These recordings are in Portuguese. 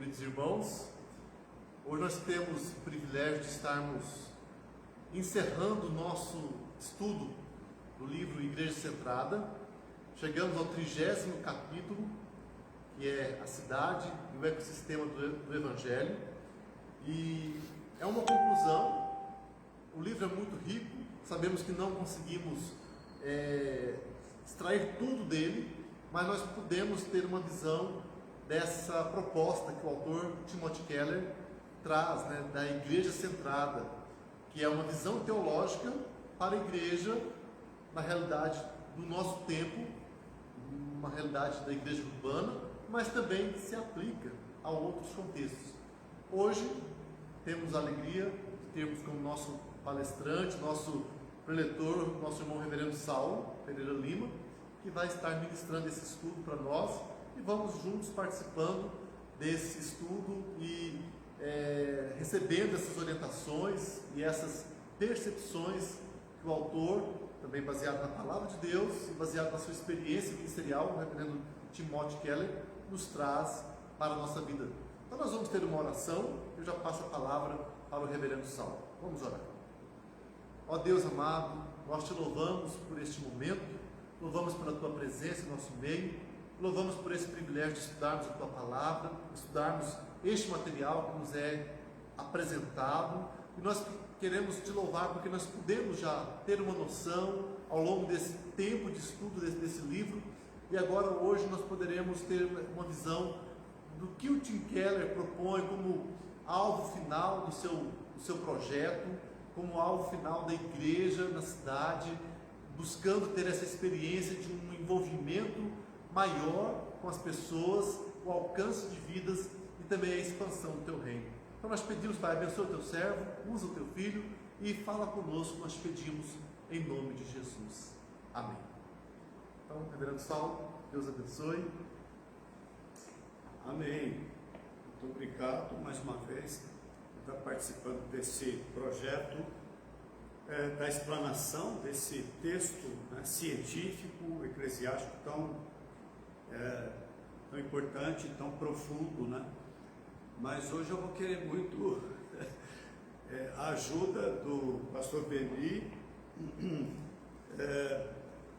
queridos irmãos. Hoje nós temos o privilégio de estarmos encerrando o nosso estudo do livro Igreja Centrada. Chegamos ao 30º capítulo, que é a cidade e o ecossistema do Evangelho. E é uma conclusão. O livro é muito rico, sabemos que não conseguimos extrair tudo dele, mas nós podemos ter uma visão dessa proposta que o autor Timothy Keller traz, da igreja centrada, que é uma visão teológica para a igreja na realidade do nosso tempo, uma realidade da igreja urbana, mas também se aplica a outros contextos. Hoje temos a alegria de termos como nosso palestrante, nosso preletor, nosso irmão reverendo Saulo Pereira Lima, que vai estar ministrando esse estudo para nós, e vamos juntos participando desse estudo e recebendo essas orientações e essas percepções que o autor, também baseado na palavra de Deus e baseado na sua experiência ministerial, o reverendo Timothy Keller, nos traz para a nossa vida. Então nós vamos ter uma oração. Eu já passo a palavra para o reverendo Saulo. Vamos orar. Ó Deus amado, nós te louvamos por este momento, louvamos pela tua presença em nosso meio, louvamos por esse privilégio de estudarmos a tua palavra, estudarmos este material que nos é apresentado, e nós queremos te louvar porque nós podemos já ter uma noção ao longo desse tempo de estudo desse livro, e agora hoje nós poderemos ter uma visão do que o Tim Keller propõe como alvo final do seu projeto, como alvo final da igreja na cidade, buscando ter essa experiência de um envolvimento maior com as pessoas, o alcance de vidas e também a expansão do teu reino. Então nós pedimos, Pai, abençoa o teu servo, usa o teu filho e fala conosco, nós pedimos em nome de Jesus. Amém. Então, reverendo Saulo, Deus abençoe. Amém. Muito obrigado mais uma vez por estar participando desse projeto, da explanação desse texto científico, eclesiástico tão importante, tão profundo, Mas hoje eu vou querer muito a ajuda do pastor Beni.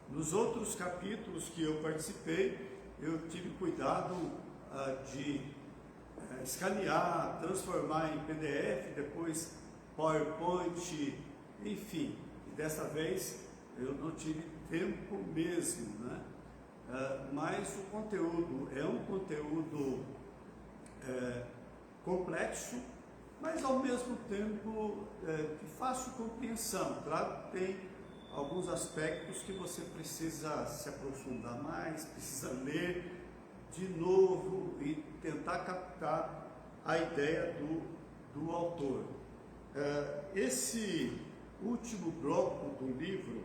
Nos outros capítulos que eu participei, eu tive cuidado de escanear, transformar em PDF, depois PowerPoint, enfim. E dessa vez eu não tive tempo mesmo, mas o conteúdo é um conteúdo complexo, mas ao mesmo tempo de fácil compreensão. Claro que tem alguns aspectos que você precisa se aprofundar mais, precisa ler de novo e tentar captar a ideia do autor. Esse último bloco do livro,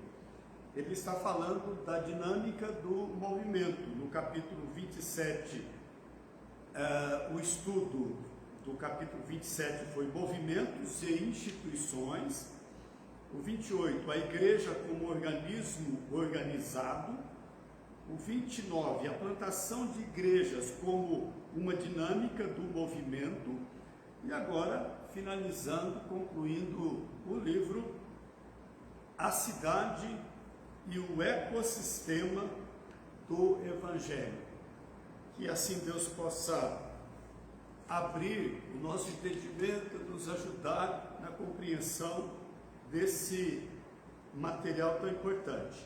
ele está falando da dinâmica do movimento. No capítulo 27, o estudo do capítulo 27 foi movimentos e instituições. O 28, a igreja como organismo organizado. O 29, a plantação de igrejas como uma dinâmica do movimento. E agora, finalizando, concluindo o livro, a cidade e o ecossistema do Evangelho. Que assim Deus possa abrir o nosso entendimento, nos ajudar na compreensão desse material tão importante.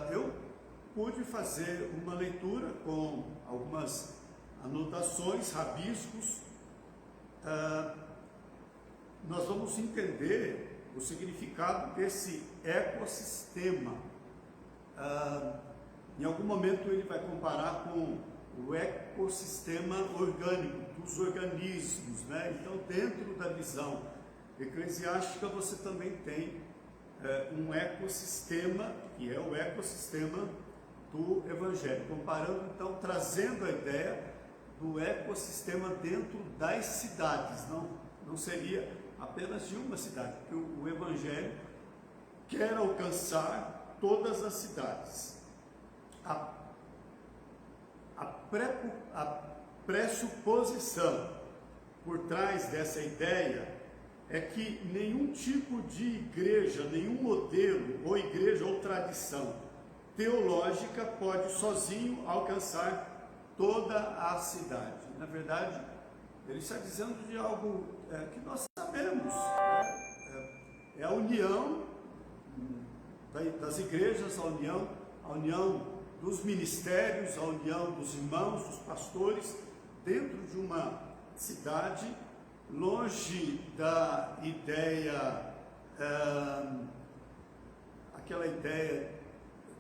Eu pude fazer uma leitura com algumas anotações, rabiscos. Nós vamos entender o significado desse ecossistema. Em algum momento ele vai comparar com o ecossistema orgânico, dos organismos, Então, dentro da visão eclesiástica, você também tem um ecossistema, que é o ecossistema do Evangelho, comparando, então, trazendo a ideia do ecossistema dentro das cidades, não seria apenas de uma cidade, porque o Evangelho quer alcançar todas as cidades. A pressuposição por trás dessa ideia é que nenhum tipo de igreja, nenhum modelo ou igreja ou tradição teológica pode sozinho alcançar toda a cidade. Na verdade, ele está dizendo de algo que nós sabemos, é a união das igrejas, a união dos ministérios, a união dos irmãos, dos pastores, dentro de uma cidade, longe da ideia, aquela ideia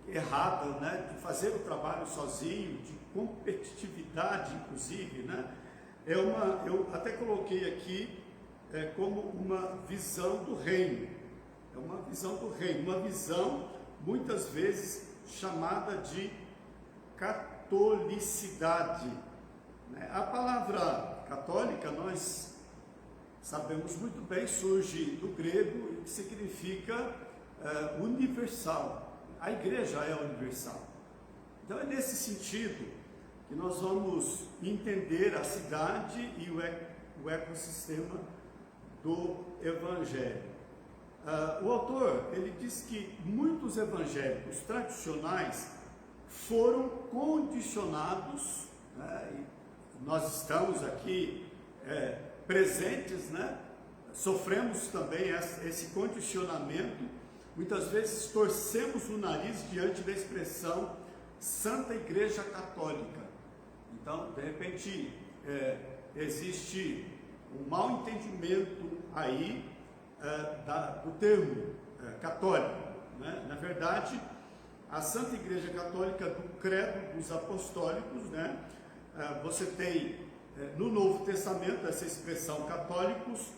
errada, né, de fazer o trabalho sozinho, de competitividade, inclusive, né? Eu até coloquei aqui como uma visão do reino, uma visão muitas vezes chamada de catolicidade. A palavra católica, nós sabemos muito bem, surge do grego e significa universal. A igreja é universal. Então é nesse sentido que nós vamos entender a cidade e o ecossistema do evangelho. O autor, ele diz que muitos evangélicos tradicionais foram condicionados, né, e nós estamos aqui presentes, né, sofremos também esse condicionamento, muitas vezes torcemos o nariz diante da expressão Santa Igreja Católica. Então, de repente, existe um mau entendimento aí do termo católico, né? Na verdade, a Santa Igreja Católica do Credo dos Apostólicos, né? Você tem no Novo Testamento essa expressão católicos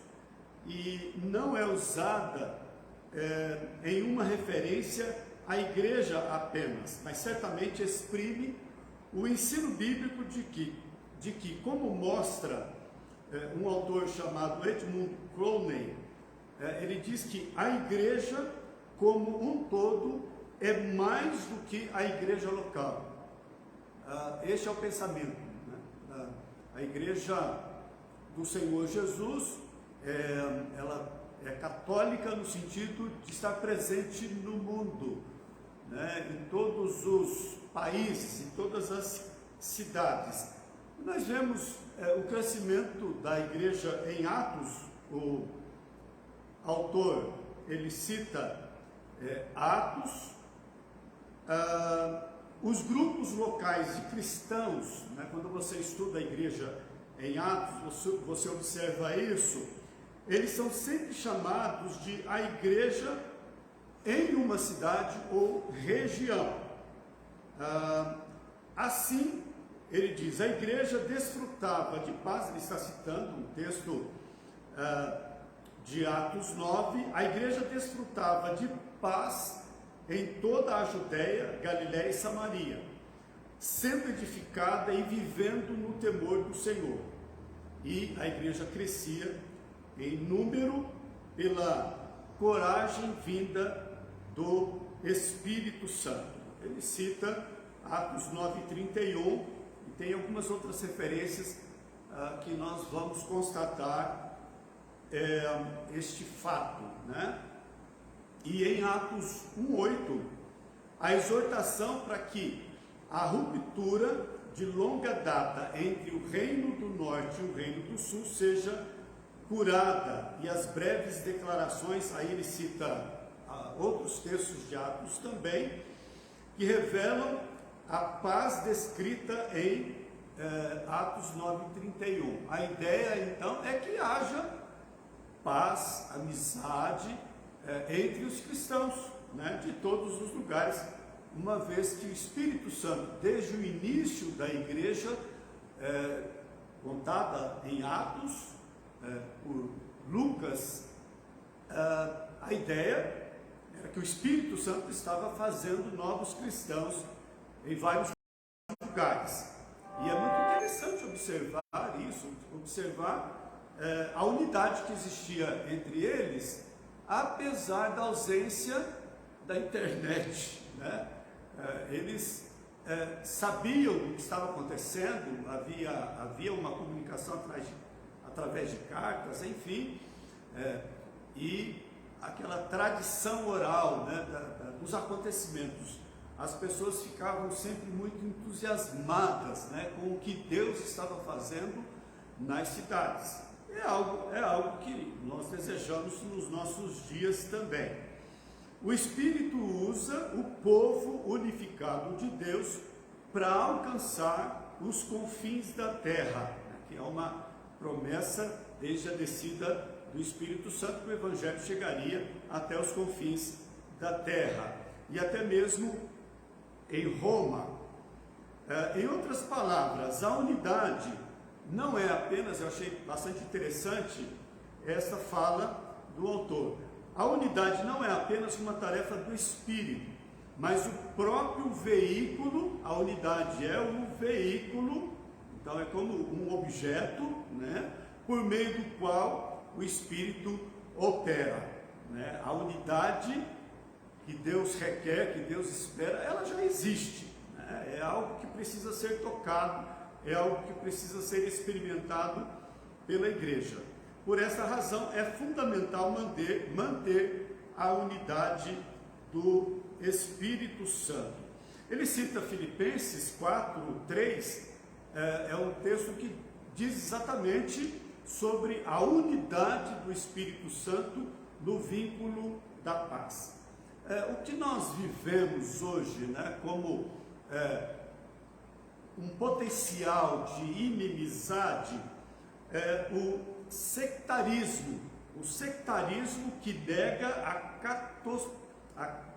e não é usada em uma referência à igreja apenas, mas certamente exprime o ensino bíblico de que como mostra um autor chamado Edmund Clowney, ele diz que a igreja como um todo é mais do que a igreja local. Este é o pensamento, né? A igreja do Senhor Jesus, ela é católica no sentido de estar presente no mundo, né? Em todos os países, em todas as cidades. Nós vemos o crescimento da igreja em Atos. O autor, ele cita Atos, os grupos locais de cristãos, né? Quando você estuda a igreja em Atos, você observa isso, eles são sempre chamados de a igreja em uma cidade ou região. Assim, ele diz, a igreja desfrutava de paz, ele está citando um texto de Atos 9, a igreja desfrutava de paz em toda a Judéia, Galiléia e Samaria, sendo edificada e vivendo no temor do Senhor. E a igreja crescia em número pela coragem vinda do Espírito Santo. Ele cita Atos 9:31 e tem algumas outras referências que nós vamos constatar este fato, né? E em Atos 1:8, a exortação para que a ruptura de longa data entre o reino do norte e o reino do sul seja curada, e as breves declarações, aí ele cita outros textos de Atos também, que revelam a paz descrita em Atos 9:31. A ideia então é que haja paz, amizade entre os cristãos, né, de todos os lugares, uma vez que o Espírito Santo, desde o início da igreja, contada em Atos, por Lucas, a ideia era que o Espírito Santo estava fazendo novos cristãos em vários lugares. E é muito interessante observar isso, observar a unidade que existia entre eles, apesar da ausência da internet, né? Eles sabiam o que estava acontecendo, havia uma comunicação através de cartas, enfim, e aquela tradição oral, né, dos acontecimentos. As pessoas ficavam sempre muito entusiasmadas, né, com o que Deus estava fazendo nas cidades. É algo que nós desejamos nos nossos dias também. O Espírito usa o povo unificado de Deus para alcançar os confins da terra, que é uma promessa desde a descida do Espírito Santo, que o Evangelho chegaria até os confins da terra, e até mesmo em Roma. Em outras palavras, a unidade não é apenas, eu achei bastante interessante essa fala do autor, a unidade não é apenas uma tarefa do Espírito, mas o próprio veículo, a unidade é o veículo, então é como um objeto, né, por meio do qual o Espírito opera, né? A unidade que Deus requer, que Deus espera, ela já existe, né? É algo que precisa ser tocado, é algo que precisa ser experimentado pela igreja. Por essa razão, é fundamental manter a unidade do Espírito Santo. Ele cita Filipenses 4:3, é um texto que diz exatamente sobre a unidade do Espírito Santo no vínculo da paz. O que nós vivemos hoje, né, como um potencial de inimizade, o sectarismo que nega a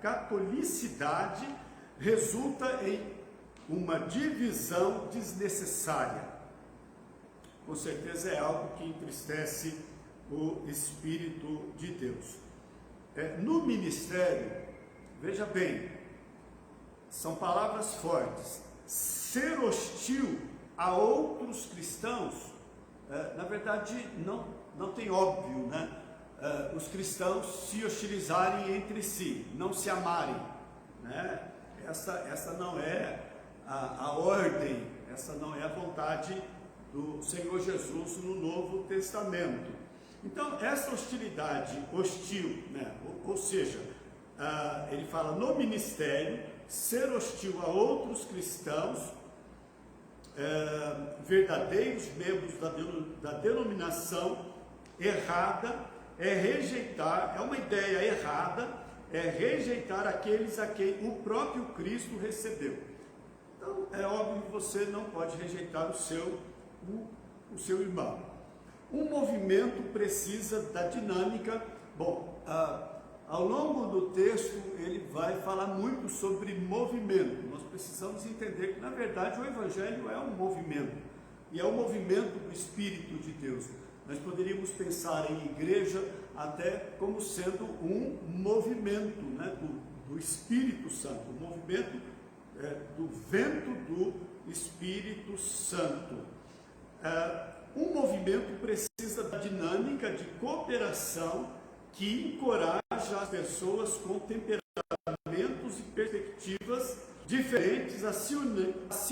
catolicidade, resulta em uma divisão desnecessária. Com certeza é algo que entristece o Espírito de Deus. No ministério, veja bem, são palavras fortes. Ser hostil a outros cristãos, na verdade, não tem óbvio, né? Os cristãos se hostilizarem entre si, não se amarem, né? Essa não é a ordem, essa não é a vontade do Senhor Jesus no Novo Testamento. Então, essa hostilidade, né? Ou seja, ele fala no ministério, ser hostil a outros cristãos, verdadeiros membros da denominação errada, é uma ideia errada, é rejeitar aqueles a quem o próprio Cristo recebeu. Então, é óbvio que você não pode rejeitar o seu irmão. Um movimento precisa da dinâmica. Bom, ao longo do texto ele vai falar muito sobre movimento. Nós precisamos entender que, na verdade, o Evangelho é um movimento, e é um movimento do Espírito de Deus. Nós poderíamos pensar em igreja até como sendo um movimento, né, do Espírito Santo, um movimento do vento do Espírito Santo. Um movimento precisa da dinâmica de cooperação que encoraja as pessoas com temperamentos e perspectivas diferentes a se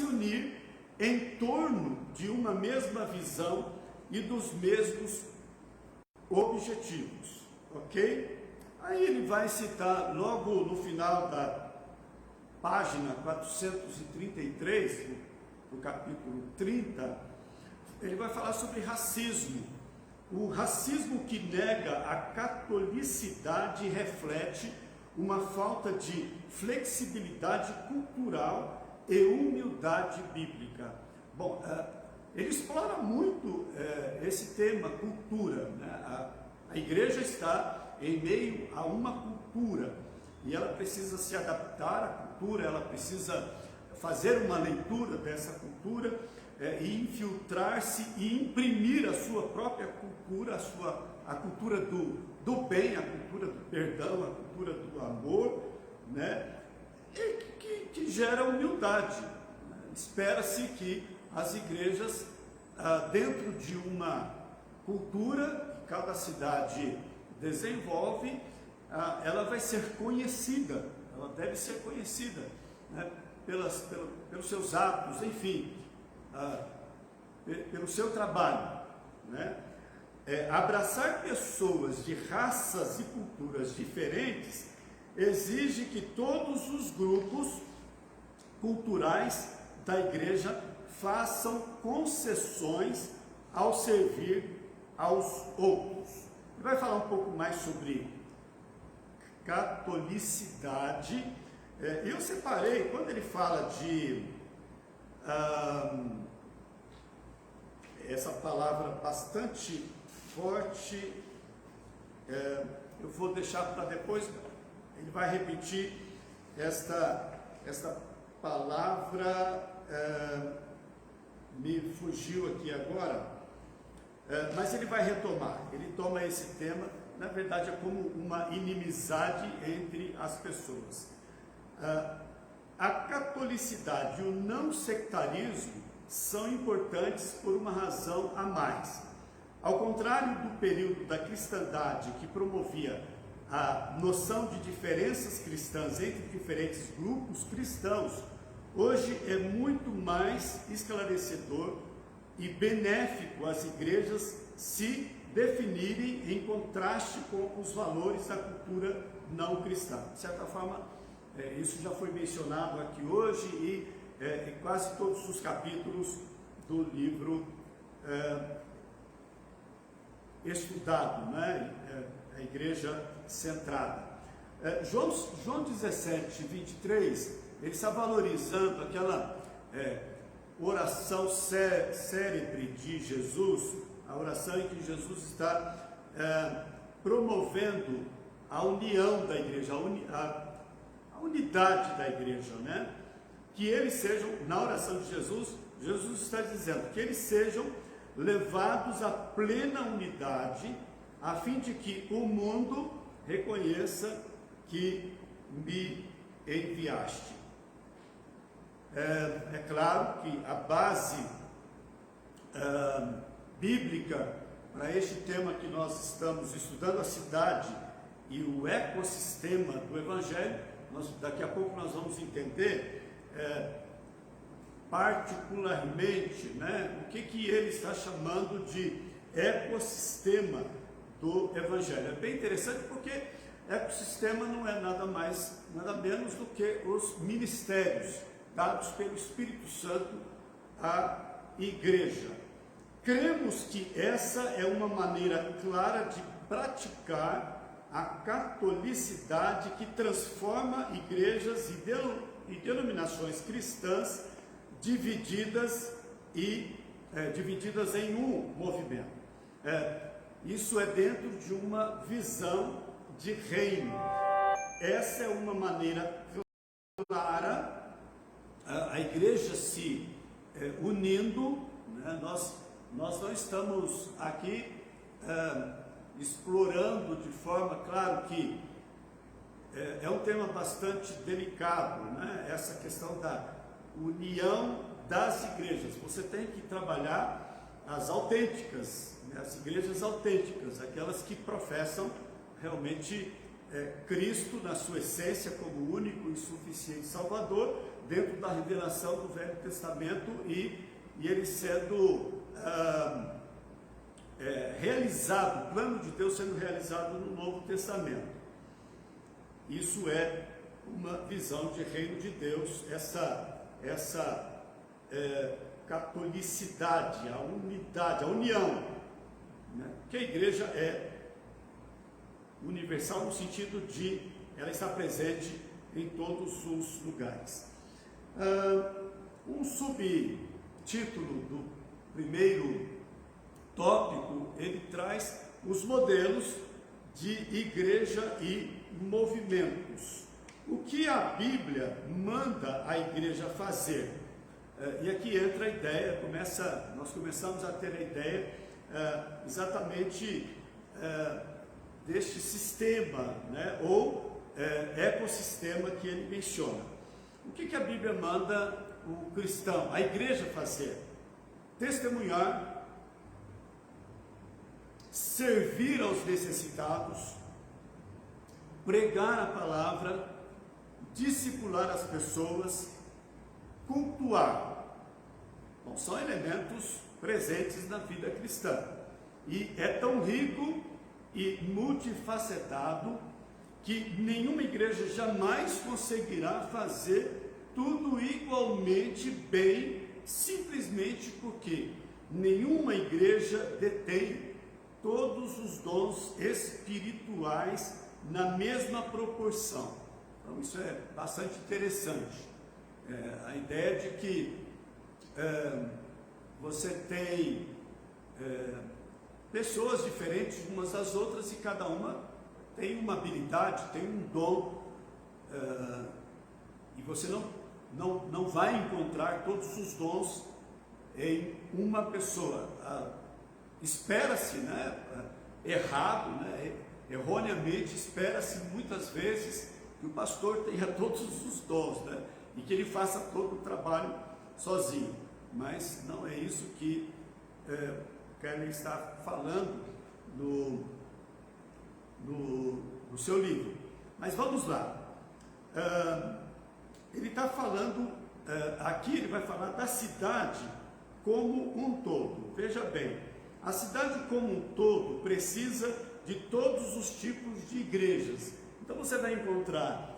unir em torno de uma mesma visão e dos mesmos objetivos, ok? Aí ele vai citar logo no final da página 433, no capítulo 30, ele vai falar sobre racismo. O racismo que nega a catolicidade reflete uma falta de flexibilidade cultural e humildade bíblica. Bom, ele explora muito esse tema, cultura, né? A igreja está em meio a uma cultura e ela precisa se adaptar à cultura, ela precisa fazer uma leitura dessa cultura e infiltrar-se e imprimir a sua própria cultura, a cultura do bem, a cultura do perdão, a cultura do amor, né? E que gera humildade. Espera-se que as igrejas, dentro de uma cultura que cada cidade desenvolve, ela vai ser conhecida, ela deve ser conhecida, né? pelos seus hábitos, enfim, pelo seu trabalho, né? Abraçar pessoas de raças e culturas diferentes exige que todos os grupos culturais da igreja façam concessões ao servir aos outros. Ele vai falar um pouco mais sobre catolicidade. Eu separei, quando ele fala de essa palavra bastante forte, eu vou deixar para depois, ele vai repetir esta palavra, me fugiu aqui agora, mas ele vai retomar, ele toma esse tema, na verdade é como uma inimizade entre as pessoas. A catolicidade e o não sectarismo são importantes por uma razão a mais. Ao contrário do período da cristandade que promovia a noção de diferenças cristãs entre diferentes grupos cristãos, hoje é muito mais esclarecedor e benéfico as igrejas se definirem em contraste com os valores da cultura não cristã. De certa forma, isso já foi mencionado aqui hoje e em quase todos os capítulos do livro estudado, né? A Igreja Centrada. João 17, 23, ele está valorizando aquela oração célebre de Jesus, a oração em que Jesus está promovendo a união da igreja, a unidade da igreja, né? Que eles sejam, na oração de Jesus, Jesus está dizendo que eles sejam levados à plena unidade, a fim de que o mundo reconheça que me enviaste. É claro que a base bíblica para este tema que nós estamos estudando, a cidade e o ecossistema do Evangelho, daqui a pouco nós vamos entender particularmente, né, o que ele está chamando de ecossistema do Evangelho. É bem interessante porque ecossistema não é nada mais, nada menos do que os ministérios dados pelo Espírito Santo à igreja. Cremos que essa é uma maneira clara de praticar a catolicidade que transforma igrejas e denominações cristãs divididas em um movimento. Isso é dentro de uma visão de reino. Essa é uma maneira clara, a igreja se unindo, né? Nós não estamos aqui explorando de forma, claro que é um tema bastante delicado, né? Essa questão da união das igrejas. Você tem que trabalhar as autênticas, né? As igrejas autênticas, aquelas que professam realmente Cristo na sua essência como único e suficiente Salvador, dentro da revelação do Velho Testamento e ele sendo realizado, o plano de Deus sendo realizado no Novo Testamento. Isso é uma visão de reino de Deus, essa catolicidade, a unidade, a união, né? Que a igreja é universal no sentido de ela está presente em todos os lugares. Um subtítulo do primeiro tópico, ele traz os modelos de igreja e movimentos. O que a Bíblia manda a igreja fazer? E aqui entra a ideia, nós começamos a ter a ideia exatamente deste sistema, né, ou ecossistema que ele menciona. O que a Bíblia manda o cristão, a igreja fazer? Testemunhar, servir aos necessitados, pregar a palavra, discipular as pessoas, cultuar. Bom, são elementos presentes na vida cristã. E é tão rico e multifacetado que nenhuma igreja jamais conseguirá fazer tudo igualmente bem, simplesmente porque nenhuma igreja detém todos os dons espirituais na mesma proporção. Então isso é bastante interessante. A ideia de que você tem pessoas diferentes umas das outras e cada uma tem uma habilidade, tem um dom, e você não vai encontrar todos os dons em uma pessoa. Espera-se, erroneamente, espera-se muitas vezes que o pastor tenha todos os dons, e que ele faça todo o trabalho sozinho. Mas não é isso que Keller está falando no seu livro. Mas vamos lá. Ele está falando, aqui ele vai falar da cidade como um todo. Veja bem, a cidade como um todo precisa de todos os tipos de igrejas. Então você vai encontrar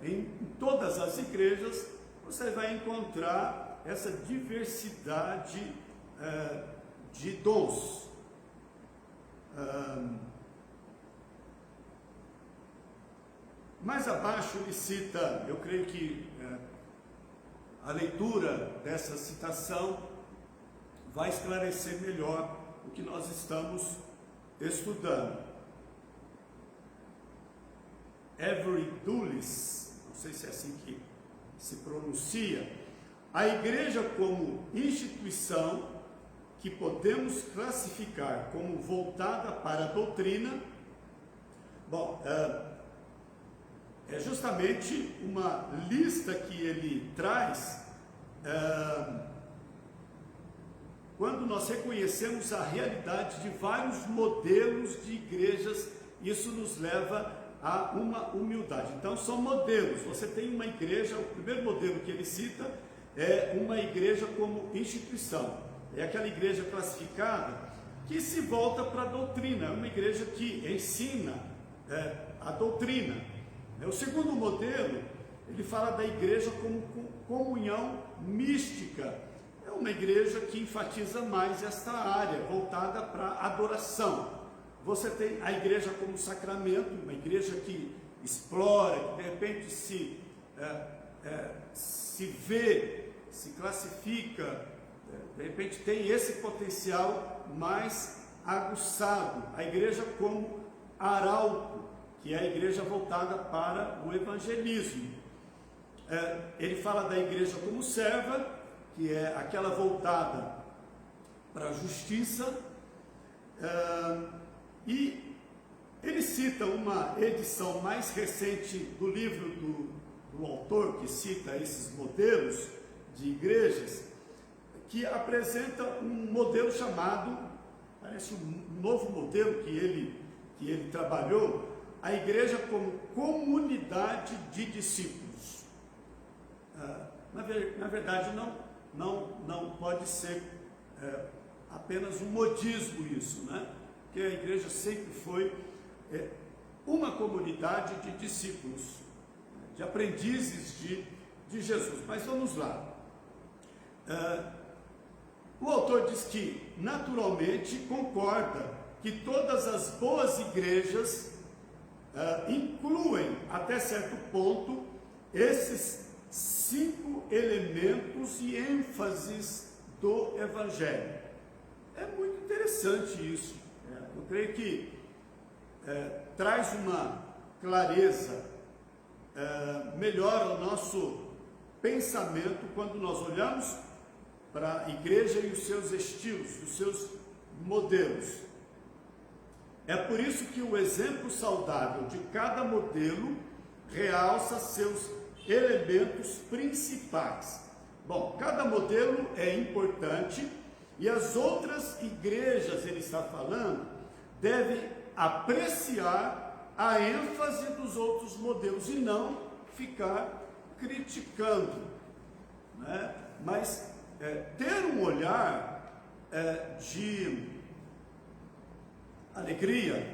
em todas as igrejas, você vai encontrar essa diversidade de dons. Mais abaixo ele cita, eu creio que a leitura dessa citação vai esclarecer melhor o que nós estamos estudando. Avery Dulles, não sei se é assim que se pronuncia, a igreja como instituição que podemos classificar como voltada para a doutrina. Bom, é justamente uma lista que ele traz quando nós reconhecemos a realidade de vários modelos de igrejas. Isso nos leva a uma humildade. Então são modelos. Você tem uma igreja, o primeiro modelo que ele cita é uma igreja como instituição. É aquela igreja classificada que se volta para a doutrina, é uma igreja que ensina a doutrina. O segundo modelo, ele fala da igreja como comunhão mística. É uma igreja que enfatiza mais esta área, voltada para a adoração. Você tem a igreja como sacramento, uma igreja que explora, que de repente se vê, se classifica, de repente tem esse potencial mais aguçado. A igreja como arauto, que é a igreja voltada para o evangelismo. Ele fala da igreja como serva, que é aquela voltada para a justiça, e ele cita uma edição mais recente do livro do autor, que cita esses modelos de igrejas, que apresenta um modelo chamado, parece um novo modelo que ele trabalhou, a igreja como comunidade de discípulos. Na verdade, não pode ser apenas um modismo isso, Porque a igreja sempre foi uma comunidade de discípulos, de aprendizes de Jesus. Mas vamos lá. O autor diz que, naturalmente, concorda que todas as boas igrejas incluem, até certo ponto, esses 5 elementos e ênfases do Evangelho. É muito interessante isso. Eu creio que traz uma clareza melhor ao nosso pensamento quando nós olhamos para a igreja e os seus estilos, os seus modelos. É por isso que o exemplo saudável de cada modelo realça seus elementos principais. Bom, cada modelo é importante e as outras igrejas, ele está falando, devem apreciar a ênfase dos outros modelos e não ficar criticando. né? Mas ter um olhar de alegria,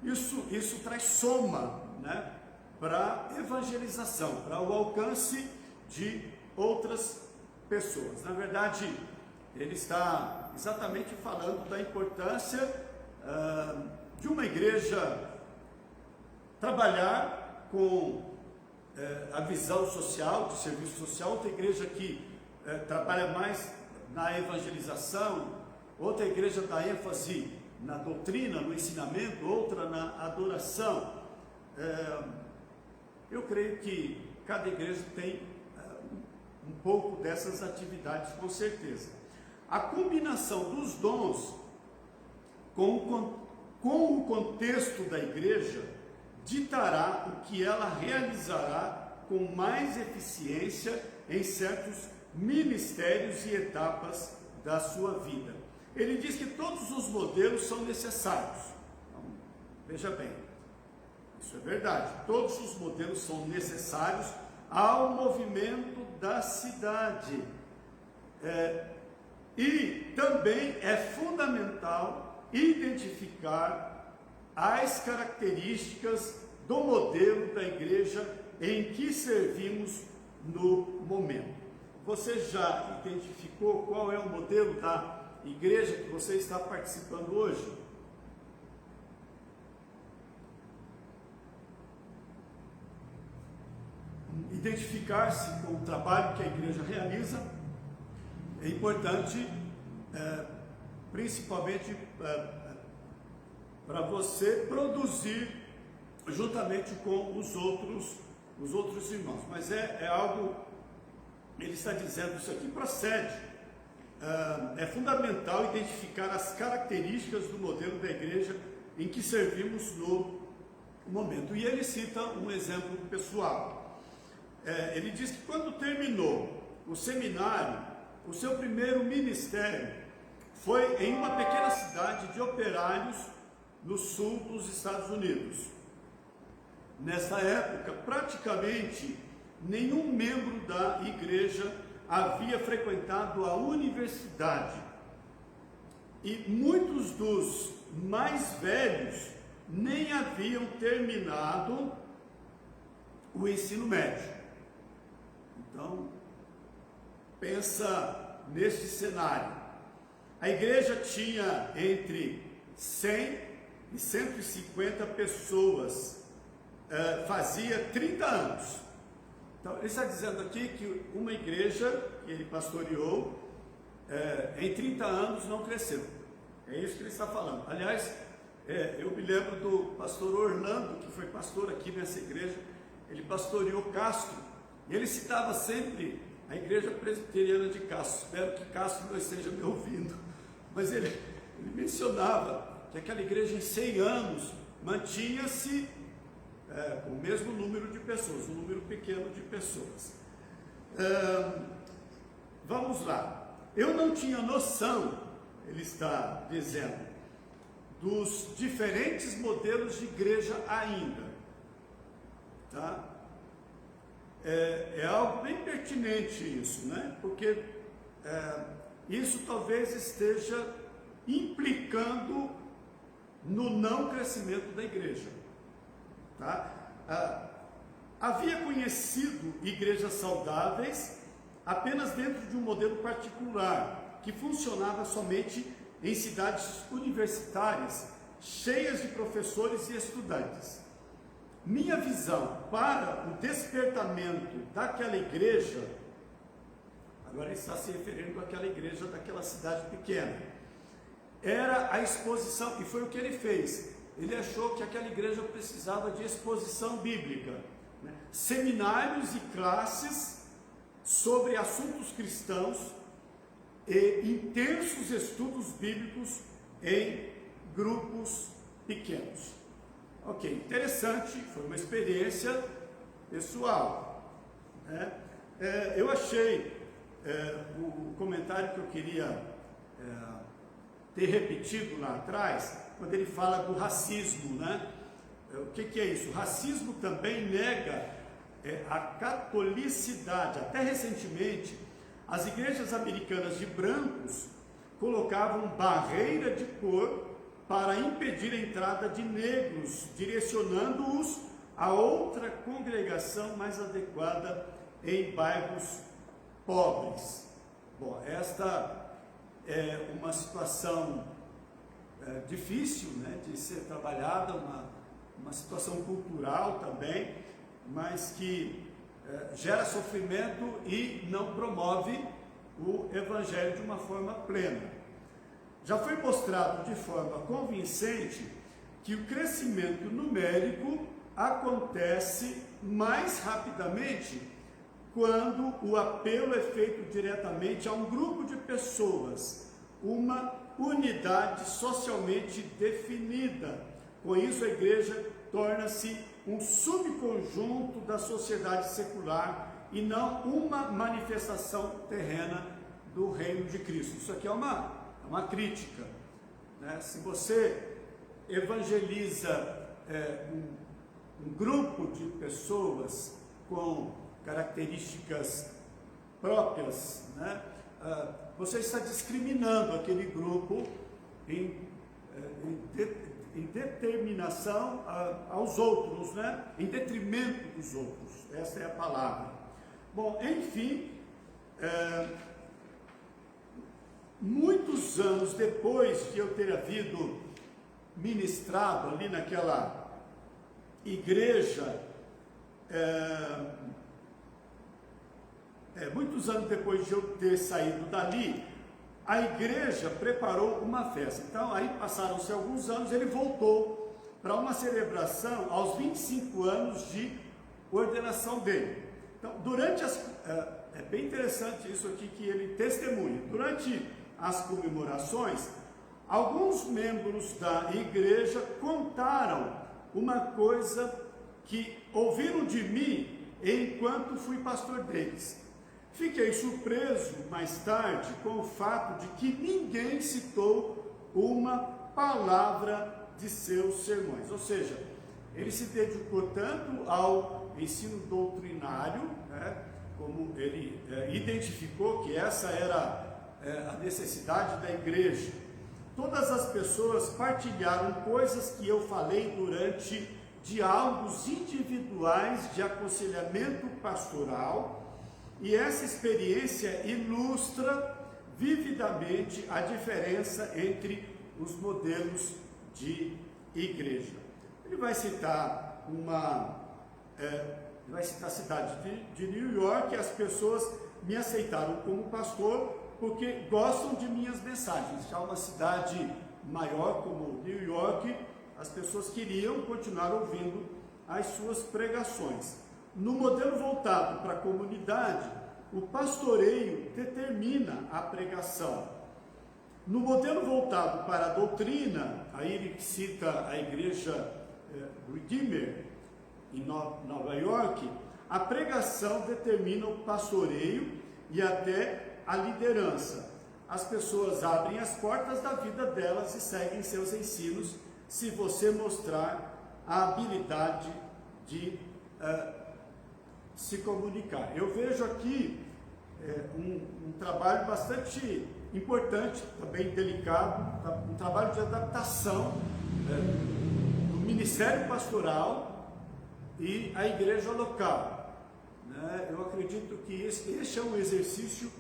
isso traz soma, né, para a evangelização, para o alcance de outras pessoas. Na verdade, ele está exatamente falando da importância de uma igreja trabalhar com a visão social, de serviço social. Outra igreja que trabalha mais na evangelização, outra igreja dá ênfase na doutrina, no ensinamento, outra na adoração. Eu creio que cada igreja tem um pouco dessas atividades, com certeza. A combinação dos dons com o contexto da igreja ditará o que ela realizará com mais eficiência em certos ministérios e etapas da sua vida. Ele diz que todos os modelos são necessários. Então, veja bem, isso é verdade. Todos os modelos são necessários ao movimento da cidade. E também é fundamental identificar as características do modelo da igreja em que servimos no momento. Você já identificou qual é o modelo da igreja que você está participando hoje? Identificar-se com o trabalho que a igreja realiza é importante, principalmente para você produzir juntamente com os outros irmãos. Mas é algo, ele está dizendo, isso aqui procede. É fundamental identificar as características do modelo da igreja em que servimos no momento. E ele cita um exemplo pessoal. Ele diz que quando terminou o seminário, o seu primeiro ministério foi em uma pequena cidade de operários no sul dos Estados Unidos. Nessa época, praticamente nenhum membro da igreja havia frequentado a universidade e muitos dos mais velhos nem haviam terminado o ensino médio. Então, pensa neste cenário. A igreja tinha entre 100 e 150 pessoas, fazia 30 anos. Então, ele está dizendo aqui que uma igreja que ele pastoreou, em 30 anos não cresceu. É isso que ele está falando. Aliás, eu me lembro do pastor Orlando, que foi pastor aqui nessa igreja. Ele pastoreou Castro, e ele citava sempre a igreja presbiteriana de Castro. Espero que Castro não esteja me ouvindo, mas ele mencionava que aquela igreja em 100 anos mantinha-se com o mesmo número de pessoas, um número pequeno de pessoas. Vamos lá. Eu não tinha noção, ele está dizendo, dos diferentes modelos de igreja ainda. Tá? É algo bem pertinente isso, né? Porque isso talvez esteja implicando no não crescimento da igreja. Tá? Havia conhecido igrejas saudáveis apenas dentro de um modelo particular, que funcionava somente em cidades universitárias, cheias de professores e estudantes. Minha visão para o despertamento daquela igreja, agora ele está se referindo àquela igreja daquela cidade pequena, era a exposição, e foi o que ele fez. Ele achou que aquela igreja precisava de exposição bíblica, né? Seminários e classes sobre assuntos cristãos e intensos estudos bíblicos em grupos pequenos. Ok, interessante, foi uma experiência pessoal, né? Eu achei o comentário que eu queria ter repetido lá atrás, quando ele fala do racismo, né? O que é isso? O racismo também nega a catolicidade. Até recentemente, as igrejas americanas de brancos colocavam barreira de cor para impedir a entrada de negros, direcionando-os a outra congregação mais adequada em bairros pobres. Bom, esta é uma situação difícil, né, de ser trabalhada, uma situação cultural também, mas que gera sofrimento e não promove o Evangelho de uma forma plena. Já foi mostrado de forma convincente que o crescimento numérico acontece mais rapidamente quando o apelo é feito diretamente a um grupo de pessoas, uma unidade socialmente definida. Com isso, a igreja torna-se um subconjunto da sociedade secular e não uma manifestação terrena do reino de Cristo. Isso aqui é uma crítica, né? Se você evangeliza um grupo de pessoas com características próprias, né, você está discriminando aquele grupo em determinação aos outros, né, em detrimento dos outros. Essa é a palavra. Bom, enfim, muitos anos depois de eu ter havido ministrado ali naquela igreja, muitos anos depois de eu ter saído dali, a igreja preparou uma festa. Então, aí passaram-se alguns anos, ele voltou para uma celebração aos 25 anos de ordenação dele. Então, durante é bem interessante isso aqui que ele testemunha. Durante as comemorações, alguns membros da igreja contaram uma coisa que ouviram de mim enquanto fui pastor deles. Fiquei surpreso mais tarde com o fato de que ninguém citou uma palavra de seus sermões. Ou seja, ele se dedicou tanto ao ensino doutrinário, né, como ele identificou que essa era a necessidade da igreja. Todas as pessoas partilharam coisas que eu falei durante diálogos individuais de aconselhamento pastoral, e essa experiência ilustra vividamente a diferença entre os modelos de igreja. Ele vai citar a cidade de New York. As pessoas me aceitaram como pastor porque gostam de minhas mensagens. Já uma cidade maior como New York, as pessoas queriam continuar ouvindo as suas pregações. No modelo voltado para a comunidade, o pastoreio determina a pregação. No modelo voltado para a doutrina, aí ele cita a igreja Redeemer, em Nova York, a pregação determina o pastoreio e até a liderança. As pessoas abrem as portas da vida delas e seguem seus ensinos, se você mostrar a habilidade de se comunicar. Eu vejo aqui um trabalho bastante importante, também delicado, um trabalho de adaptação do ministério pastoral e a igreja local, né? Eu acredito que este é um exercício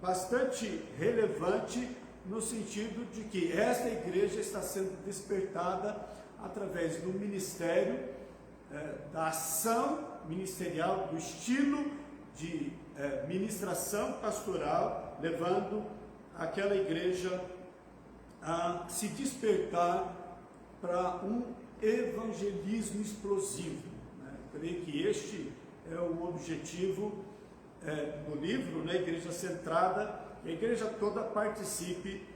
bastante relevante, no sentido de que esta igreja está sendo despertada através do ministério, da ação ministerial, do estilo de ministração pastoral, levando aquela igreja a se despertar para um evangelismo explosivo, né? Eu creio que este é o objetivo do livro, né? Igreja Centrada, que a igreja toda participe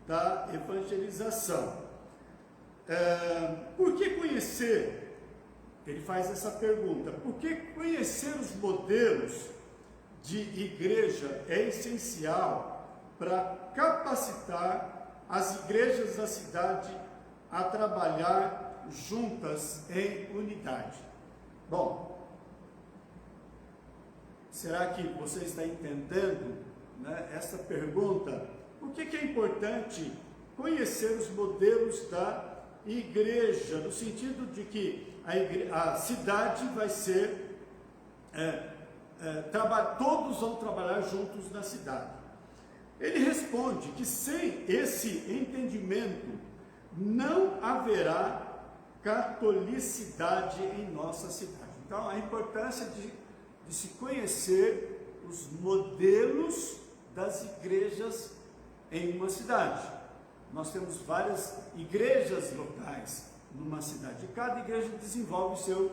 da evangelização. Por que conhecer? Ele faz essa pergunta: por que conhecer os modelos de igreja é essencial para capacitar as igrejas da cidade a trabalhar juntas em unidade? Bom, Será que você está entendendo, né, essa pergunta? Por que é importante conhecer os modelos da igreja, no sentido de que a cidade vai ser, todos vão trabalhar juntos na cidade. Ele responde que sem esse entendimento não haverá catolicidade em nossa cidade. Então, a importância de se conhecer os modelos das igrejas em uma cidade. Nós temos várias igrejas locais numa cidade, e cada igreja desenvolve o seu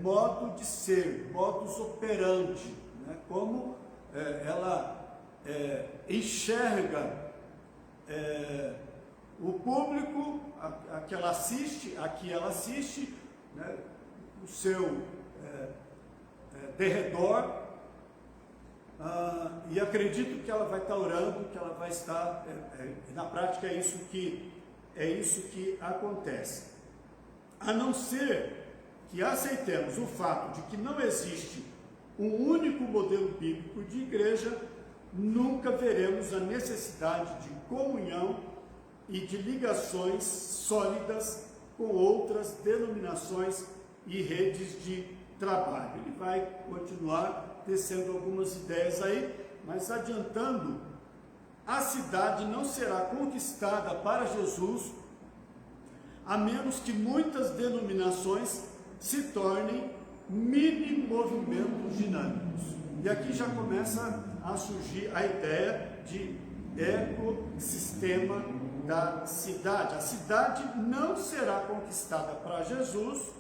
modo de ser, modus operandi, né? Como ela enxerga o público a que ela assiste, né? O seu derredor, e acredito que ela vai estar orando, que ela vai estar, na prática é isso que acontece. A não ser que aceitemos o fato de que não existe um único modelo bíblico de igreja, nunca veremos a necessidade de comunhão e de ligações sólidas com outras denominações e redes de trabalho. Ele vai continuar tecendo algumas ideias aí, mas adiantando, a cidade não será conquistada para Jesus a menos que muitas denominações se tornem mini movimentos dinâmicos. E aqui já começa a surgir a ideia de ecossistema da cidade. A cidade não será conquistada para Jesus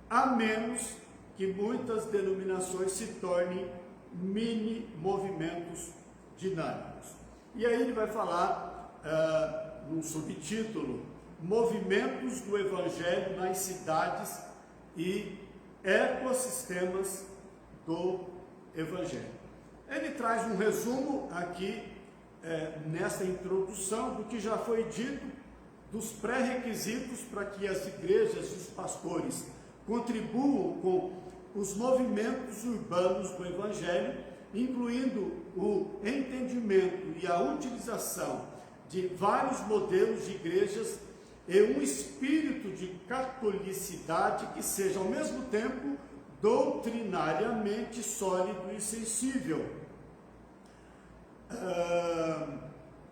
a menos que muitas denominações se tornem mini movimentos dinâmicos. E aí ele vai falar num subtítulo: Movimentos do Evangelho nas cidades e ecossistemas do Evangelho. Ele traz um resumo aqui nessa introdução do que já foi dito, dos pré-requisitos para que as igrejas e os pastores contribuam com os movimentos urbanos do Evangelho, incluindo o entendimento e a utilização de vários modelos de igrejas e um espírito de catolicidade que seja ao mesmo tempo doutrinariamente sólido e sensível.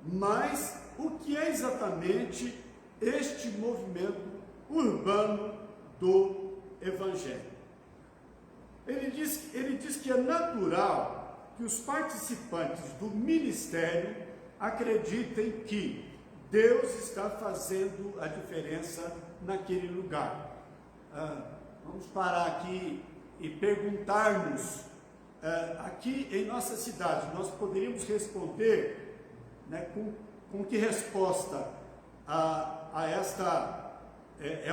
Mas o que é exatamente este movimento urbano do Evangelho? Ele diz que é natural que os participantes do ministério acreditem que Deus está fazendo a diferença naquele lugar. Vamos parar aqui e perguntar-nos, aqui em nossa cidade, nós poderíamos responder, né, com que resposta a esta,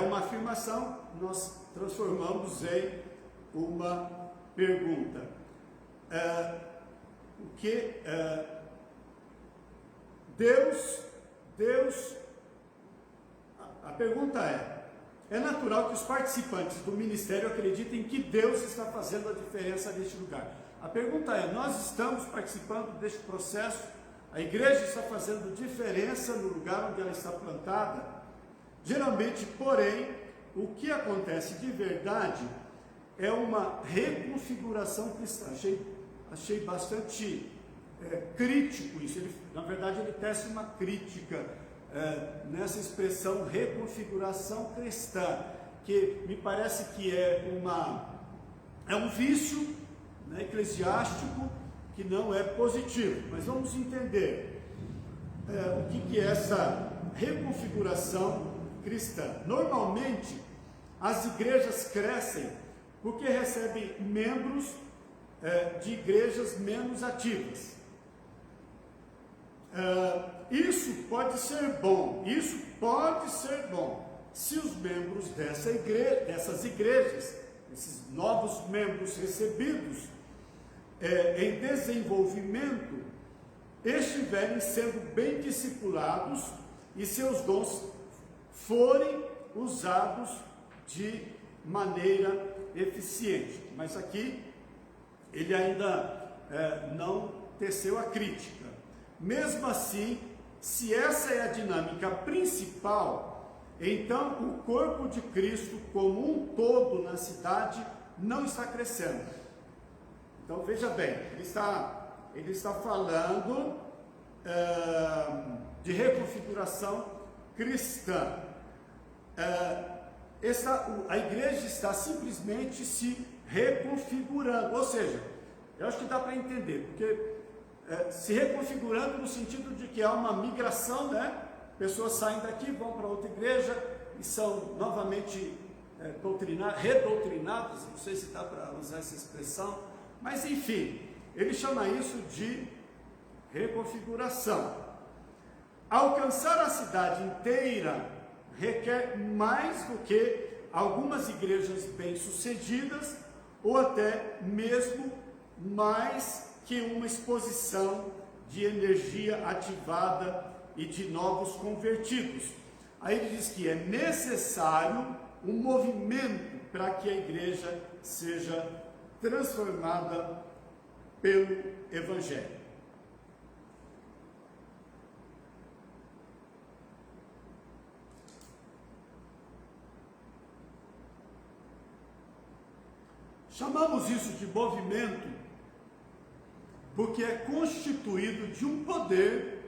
uma afirmação, nós transformamos em uma pergunta. A pergunta é natural que os participantes do ministério acreditem que Deus está fazendo a diferença neste lugar. A pergunta é: nós estamos participando deste processo? A igreja está fazendo diferença no lugar onde ela está plantada? Geralmente, porém, o que acontece de verdade é uma reconfiguração cristã. Achei bastante crítico isso. Na verdade, ele tece uma crítica nessa expressão reconfiguração cristã, que me parece que é um vício, né, eclesiástico, que não é positivo. Mas vamos entender o que é essa reconfiguração cristã. Normalmente, as igrejas crescem porque recebem membros de igrejas menos ativas. Isso pode ser bom, se os membros dessas igrejas, esses novos membros recebidos em desenvolvimento, estiverem sendo bem discipulados e seus dons forem usados de maneira eficiente. Mas aqui ele ainda não teceu a crítica. Mesmo assim, se essa é a dinâmica principal, então o corpo de Cristo como um todo na cidade não está crescendo. Então veja bem, ele está falando de reconfiguração cristã. A igreja está simplesmente se reconfigurando, ou seja, eu acho que dá para entender, porque se reconfigurando no sentido de que há uma migração, né? Pessoas saem daqui, vão para outra igreja e são novamente redoutrinadas, não sei se dá para usar essa expressão, mas enfim, ele chama isso de reconfiguração. Alcançar a cidade inteira requer mais do que algumas igrejas bem-sucedidas, ou até mesmo mais que uma exposição de energia ativada e de novos convertidos. Aí ele diz que é necessário um movimento para que a igreja seja transformada pelo Evangelho. Chamamos isso de movimento porque é constituído de um poder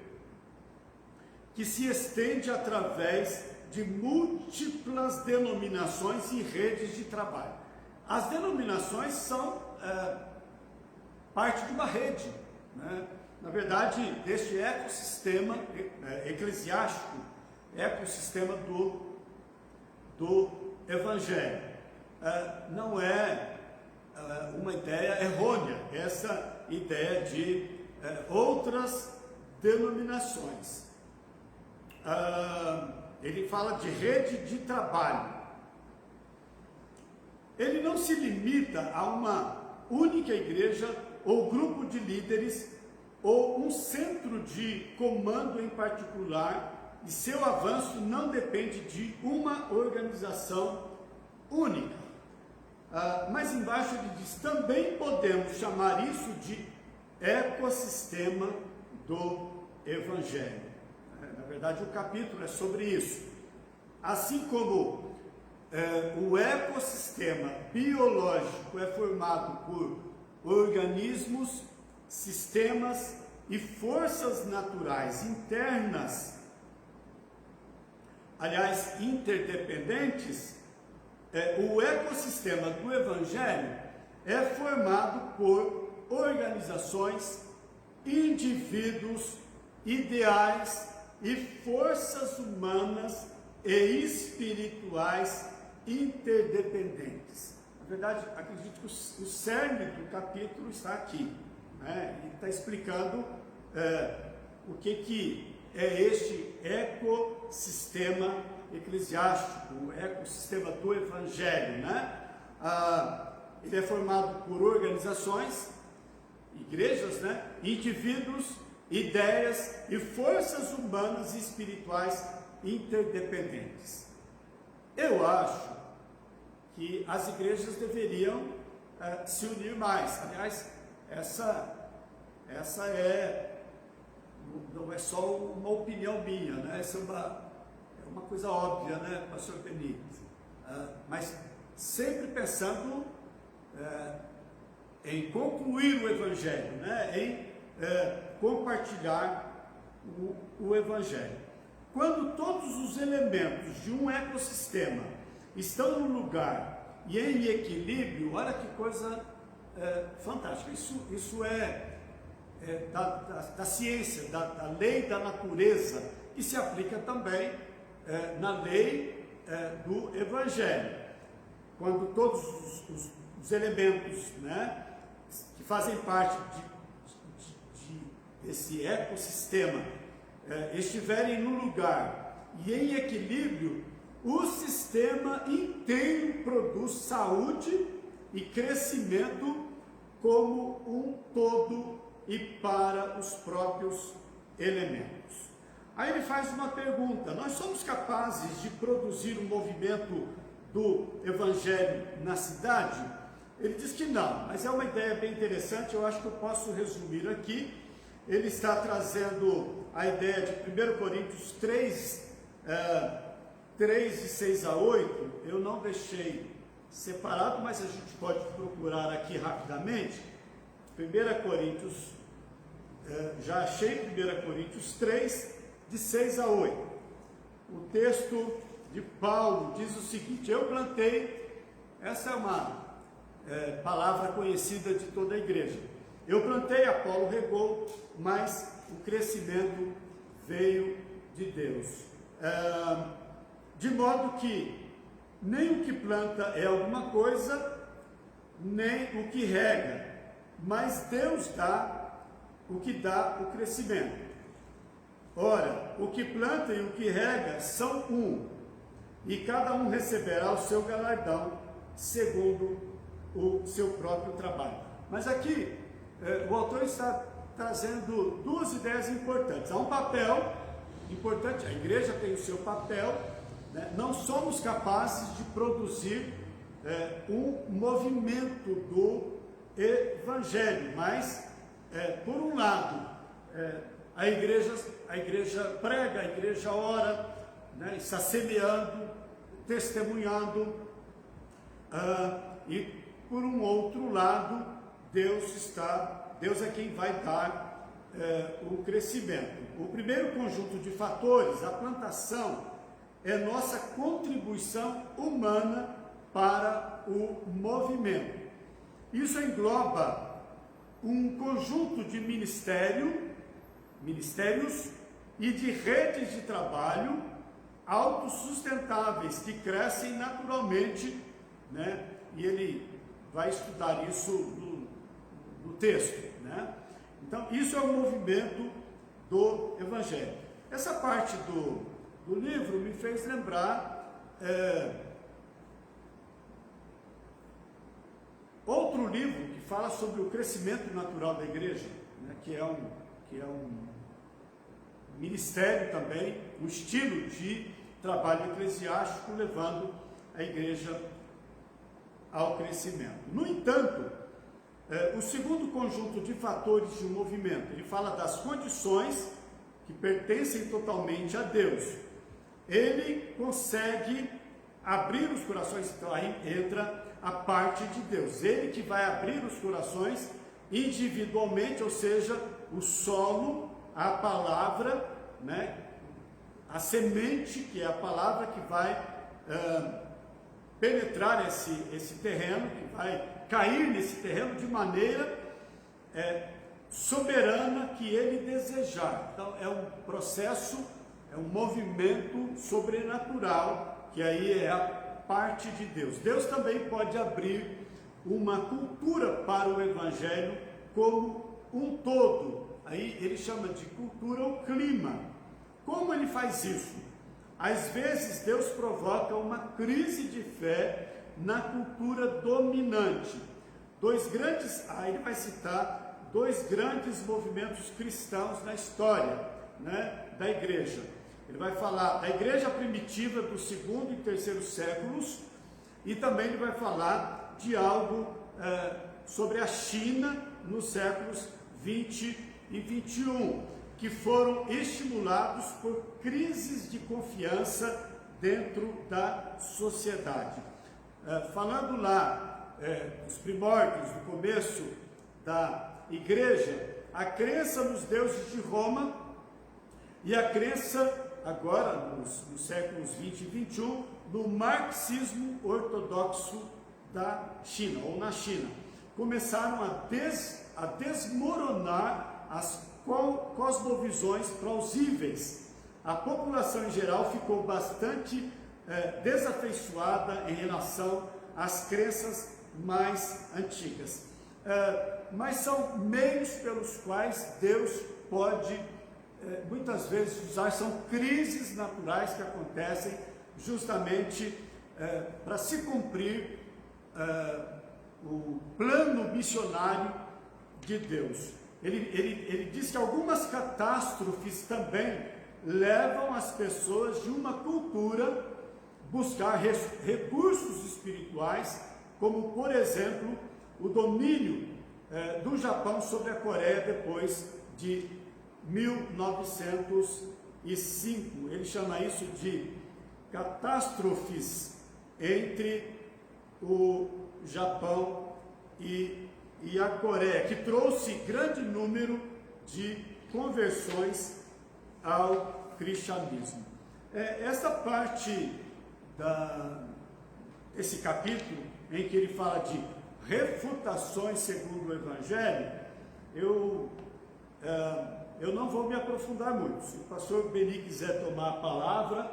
que se estende através de múltiplas denominações e redes de trabalho. As denominações são parte de uma rede, né? Na verdade, deste ecossistema eclesiástico, ecossistema do Evangelho. Não é uma ideia errônea, essa ideia de outras denominações. Ele fala de rede de trabalho. Ele não se limita a uma única igreja ou grupo de líderes ou um centro de comando em particular, e seu avanço não depende de uma organização única. Mas embaixo ele diz, também podemos chamar isso de ecossistema do Evangelho. Na verdade, o capítulo é sobre isso. Assim como o ecossistema biológico é formado por organismos, sistemas e forças naturais internas, aliás, interdependentes, o ecossistema do Evangelho é formado por organizações, indivíduos, ideais e forças humanas e espirituais interdependentes. Na verdade, acredito que o cerne do capítulo está aqui, né? Ele está explicando o que é este ecossistema eclesiástico, o ecossistema do Evangelho, né? Ele é formado por organizações, igrejas, né? Indivíduos, ideias e forças humanas e espirituais interdependentes. Eu acho que as igrejas deveriam se unir mais. Aliás, essa não é só uma opinião minha, né? Essa é uma coisa óbvia, né, pastor Benito? Mas sempre pensando em concluir o Evangelho, né? Em compartilhar o Evangelho. Quando todos os elementos de um ecossistema estão no lugar e em equilíbrio, olha que coisa fantástica. Isso é da ciência, da lei da natureza, que se aplica também na lei do Evangelho. Quando todos os elementos, né, que fazem parte desse ecossistema estiverem no lugar e em equilíbrio, o sistema inteiro produz saúde e crescimento como um todo e para os próprios elementos. Aí ele faz uma pergunta: nós somos capazes de produzir um movimento do Evangelho na cidade? Ele diz que não, mas é uma ideia bem interessante, eu acho que eu posso resumir aqui. Ele está trazendo a ideia de 1 Coríntios 3, 3 de 6 a 8, eu não deixei separado, mas a gente pode procurar aqui rapidamente. 1 Coríntios, já achei 1 Coríntios 3, de 6 a 8. O texto de Paulo diz o seguinte: eu plantei, essa é uma palavra conhecida de toda a igreja. Eu plantei, Apolo regou, mas o crescimento veio de Deus. De modo que nem o que planta é alguma coisa, nem o que rega, mas Deus dá o que dá o crescimento. Ora, o que planta e o que rega são um, e cada um receberá o seu galardão, segundo o seu próprio trabalho. Mas aqui, o autor está trazendo duas ideias importantes. Há um papel importante, a igreja tem o seu papel, né? Não somos capazes de produzir um movimento do evangelho, mas, por um lado, a igreja prega, a igreja ora, né? Está semeando, testemunhando, e por um outro lado, Deus é quem vai dar o crescimento. O primeiro conjunto de fatores, a plantação, é nossa contribuição humana para o movimento. Isso engloba um conjunto de ministérios e de redes de trabalho autossustentáveis que crescem naturalmente, né? E ele vai estudar isso no texto, né? Então, isso é o movimento do Evangelho. Essa parte do livro me fez lembrar outro livro que fala sobre o crescimento natural da igreja, né? que é um ministério também, um estilo de trabalho eclesiástico levando a igreja ao crescimento. No entanto, o segundo conjunto de fatores de um movimento, ele fala das condições que pertencem totalmente a Deus. Ele consegue abrir os corações, então aí entra a parte de Deus. Ele que vai abrir os corações individualmente, ou seja, o solo, a palavra, né? A semente, que é a palavra que vai penetrar esse terreno, que vai cair nesse terreno de maneira soberana que ele desejar. Então é um processo, é um movimento sobrenatural, que aí é a parte de Deus. Deus também pode abrir uma cultura para o Evangelho como um todo. Aí ele chama de cultura ou clima. Como ele faz isso? Às vezes Deus provoca uma crise de fé na cultura dominante. Ele vai citar dois grandes movimentos cristãos na história, né, da igreja. Ele vai falar da igreja primitiva do segundo e terceiro séculos, e também ele vai falar de algo sobre a China nos séculos 20 e 21, que foram estimulados por crises de confiança dentro da sociedade. Falando lá dos primórdios, do começo da igreja, a crença nos deuses de Roma e a crença agora, nos séculos 20 e 21, no marxismo ortodoxo da China, ou na China. Começaram a desmoronar as cosmovisões plausíveis. A população em geral ficou bastante desafeiçoada em relação às crenças mais antigas. Mas são meios pelos quais Deus pode muitas vezes usar, são crises naturais que acontecem justamente para se cumprir o plano missionário de Deus. Ele diz que algumas catástrofes também levam as pessoas de uma cultura buscar recursos espirituais, como por exemplo o domínio do Japão sobre a Coreia depois de 1905. Ele chama isso de catástrofes entre o Japão e a Coreia, que trouxe grande número de conversões ao cristianismo. Essa parte desse capítulo, em que ele fala de refutações segundo o Evangelho, eu não vou me aprofundar muito. Se o pastor Beni quiser tomar a palavra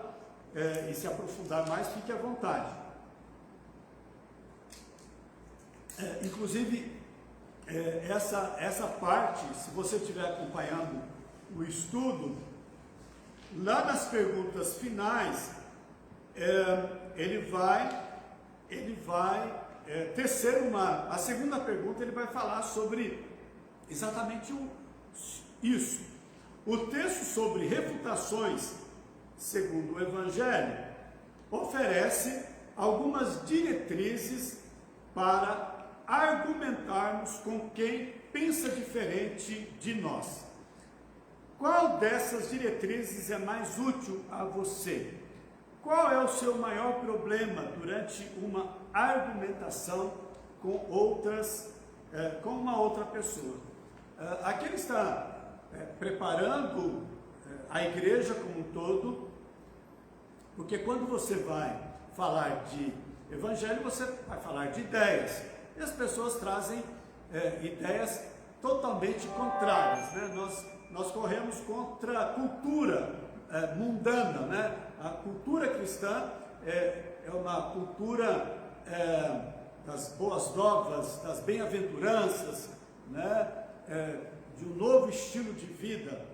e se aprofundar mais, fique à vontade. Inclusive, essa parte, se você estiver acompanhando o estudo, lá nas perguntas finais, ele vai tecer a segunda pergunta, ele vai falar sobre exatamente isso. O texto sobre refutações segundo o Evangelho oferece algumas diretrizes para argumentarmos com quem pensa diferente de nós. Qual dessas diretrizes é mais útil a você? Qual é o seu maior problema durante uma argumentação com uma outra pessoa? Aqui ele está preparando a igreja como um todo, porque quando você vai falar de evangelho, você vai falar de ideias, e as pessoas trazem ideias totalmente contrárias, né? Nós corremos contra a cultura mundana, né? A cultura cristã é uma cultura das boas novas, das bem-aventuranças, né? De um novo estilo de vida.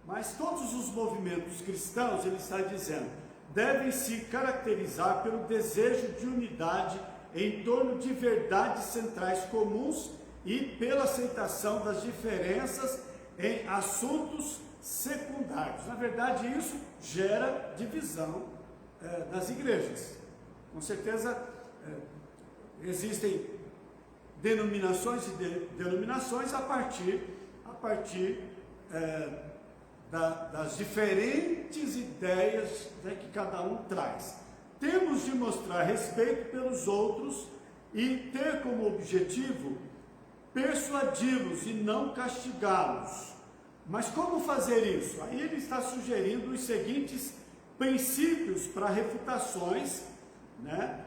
Mas todos os movimentos cristãos, ele está dizendo, devem se caracterizar pelo desejo de unidade em torno de verdades centrais comuns e pela aceitação das diferenças em assuntos secundários. Na verdade, isso gera divisão nas igrejas. Com certeza, existem denominações e denominações a partir das diferentes ideias, né, que cada um traz. Temos de mostrar respeito pelos outros e ter como objetivo persuadi-los e não castigá-los. Mas como fazer isso? Aí ele está sugerindo os seguintes princípios para refutações, né?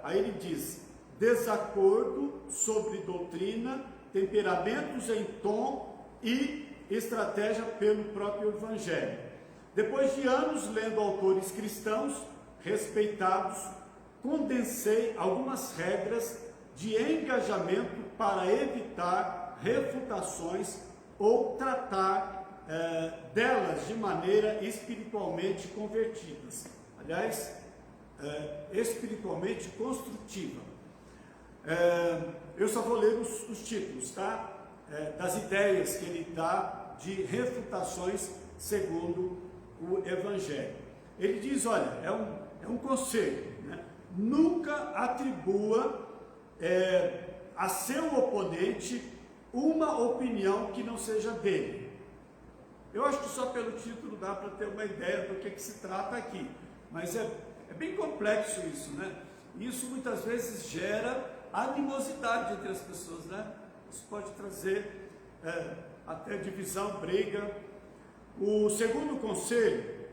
Aí ele diz: desacordo sobre doutrina, temperamentos em tom e estratégia pelo próprio Evangelho. Depois de anos lendo autores cristãos respeitados, condensei algumas regras de engajamento para evitar refutações ou tratar delas de maneira espiritualmente convertidas. Aliás, espiritualmente construtiva. Eu só vou ler os títulos, tá? Das ideias que ele dá de refutações segundo o Evangelho. Ele diz, olha, é um conselho, né? Nunca atribua a seu oponente uma opinião que não seja dele. Eu acho que só pelo título dá para ter uma ideia do que se trata aqui, mas é bem complexo isso, né? Isso muitas vezes gera animosidade entre as pessoas, né? Isso pode trazer até divisão, briga. O segundo conselho: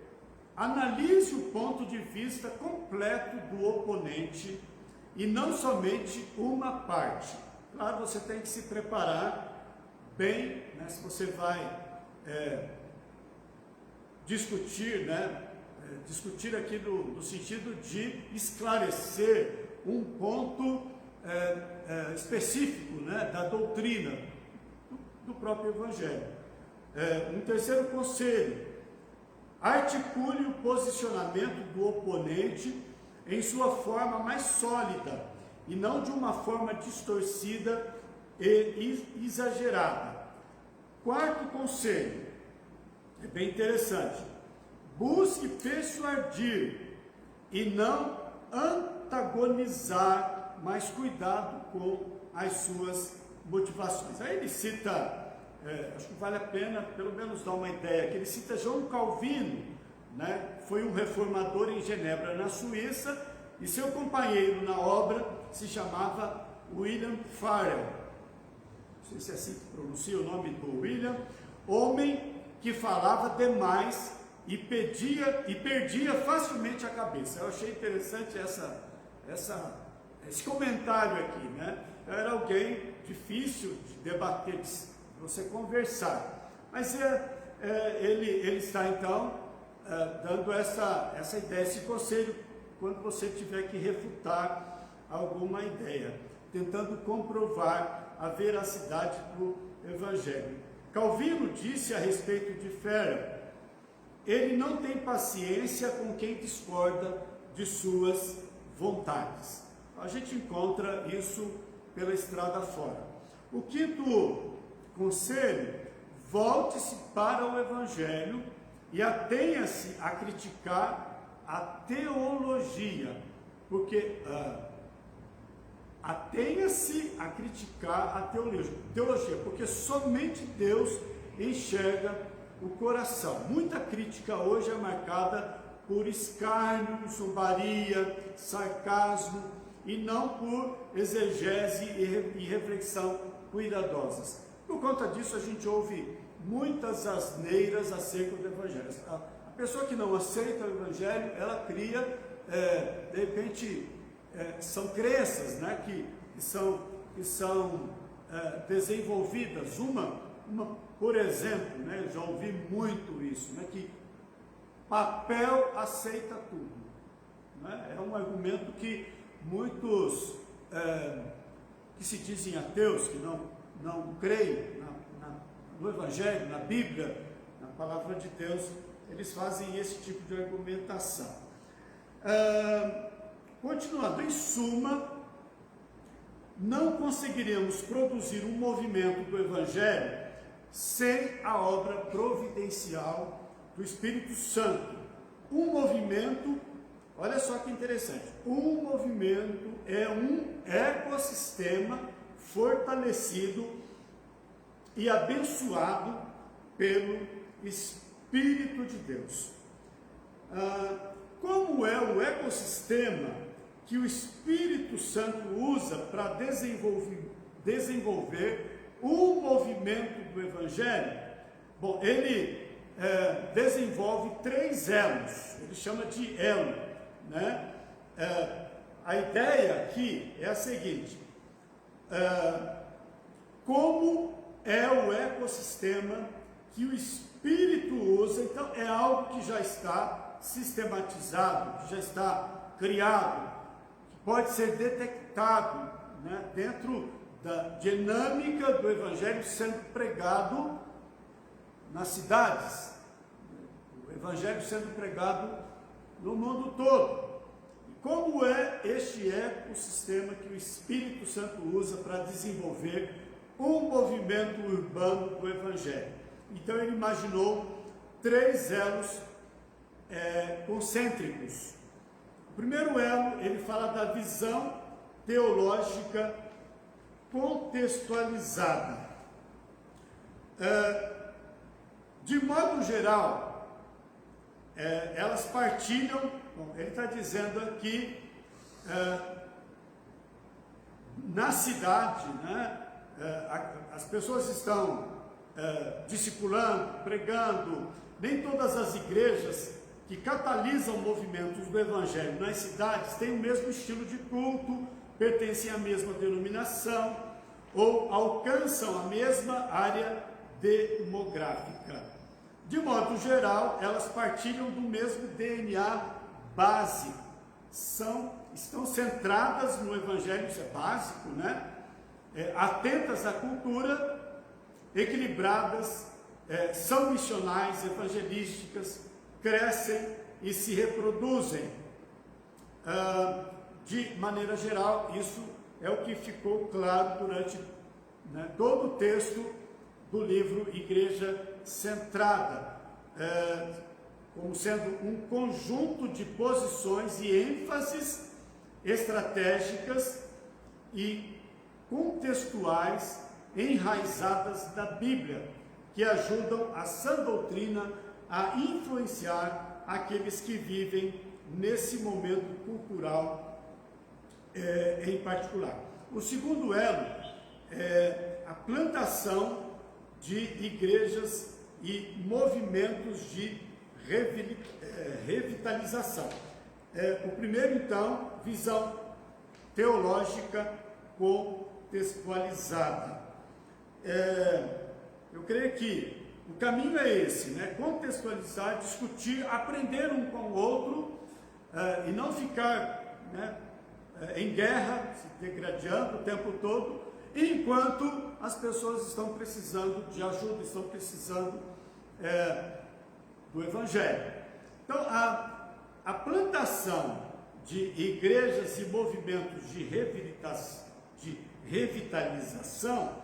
analise o ponto de vista completo do oponente e não somente uma parte. Claro, você tem que se preparar bem, né? Se você vai discutir, né? Discutir aqui no sentido de esclarecer um ponto específico, né? Da doutrina do próprio Evangelho. Um terceiro conselho: articule o posicionamento do oponente em sua forma mais sólida e não de uma forma distorcida e exagerada. Quarto conselho, é bem interessante: busque persuadir e não antagonizar, mas cuidado com as suas motivações. Aí ele cita, acho que vale a pena pelo menos dar uma ideia, que ele cita João Calvino, né? Foi um reformador em Genebra, na Suíça, e seu companheiro na obra se chamava William Farel. Não sei se é assim que pronuncia o nome do William. Homem que falava demais e perdia facilmente a cabeça. Eu achei interessante esse comentário aqui, né? Era alguém difícil de debater, de você conversar. Mas ele está então dando essa ideia, esse conselho, quando você tiver que refutar alguma ideia, tentando comprovar a veracidade do Evangelho. Calvino disse a respeito de Farel: ele não tem paciência com quem discorda de suas vontades. A gente encontra isso pela estrada fora. O quinto conselho: volte-se para o Evangelho e atenha-se a criticar a teologia, porque atenha-se a criticar a teologia, porque somente Deus enxerga o coração. Muita crítica hoje é marcada por escárnio, zombaria, sarcasmo, e não por exegese e reflexão cuidadosas. Por conta disso, a gente ouve muitas asneiras acerca do Evangelho. A pessoa que não aceita o Evangelho, ela cria, de repente, são crenças, né, que são desenvolvidas. Uma, por exemplo, né, eu já ouvi muito isso, né, que papel aceita tudo. Né? É um argumento que muitos que se dizem ateus, que não creem no Evangelho, na Bíblia, na Palavra de Deus, eles fazem esse tipo de argumentação. Continuando, em suma, não conseguiremos produzir um movimento do Evangelho sem a obra providencial do Espírito Santo. Um movimento, olha só que interessante, um movimento é um ecossistema fortalecido e abençoado pelo Espírito de Deus. Como é o ecossistema que o Espírito Santo usa para desenvolver o movimento do Evangelho? Bom, ele desenvolve 3 elos, ele chama de elo, né? A ideia aqui é a seguinte: como é o ecossistema que o Espírito usa, então é algo que já está sistematizado, que já está criado, que pode ser detectado, né, dentro da dinâmica do Evangelho sendo pregado nas cidades, o Evangelho sendo pregado no mundo todo. E como é este ecossistema que o Espírito Santo usa para desenvolver um movimento urbano do Evangelho? Então ele imaginou 3 elos concêntricos. O primeiro elo, ele fala da visão teológica contextualizada. De modo geral, elas partilham, ele está dizendo aqui, na cidade, né, as pessoas estão discipulando, pregando. Nem todas as igrejas que catalisam movimentos do Evangelho nas cidades têm o mesmo estilo de culto, pertencem à mesma denominação ou alcançam a mesma área demográfica. De modo geral, elas partilham do mesmo DNA básico, estão centradas no Evangelho, isso é básico, né? Atentas à cultura, equilibradas, são missionais, evangelísticas, crescem e se reproduzem. De maneira geral, isso é o que ficou claro durante, né, todo o texto do livro Igreja Centrada, como sendo um conjunto de posições e ênfases estratégicas e contextuais enraizadas na Bíblia, que ajudam a sã doutrina a influenciar aqueles que vivem nesse momento cultural em particular. O segundo elo é a plantação de igrejas e movimentos de revitalização. O primeiro, então, visão teológica contextualizada. Eu creio que o caminho é esse, né? Contextualizar, discutir, aprender um com o outro e não ficar, né, em guerra, se degradando o tempo todo, enquanto as pessoas estão precisando de ajuda, estão precisando do Evangelho. Então, a plantação de igrejas e movimentos de revitalização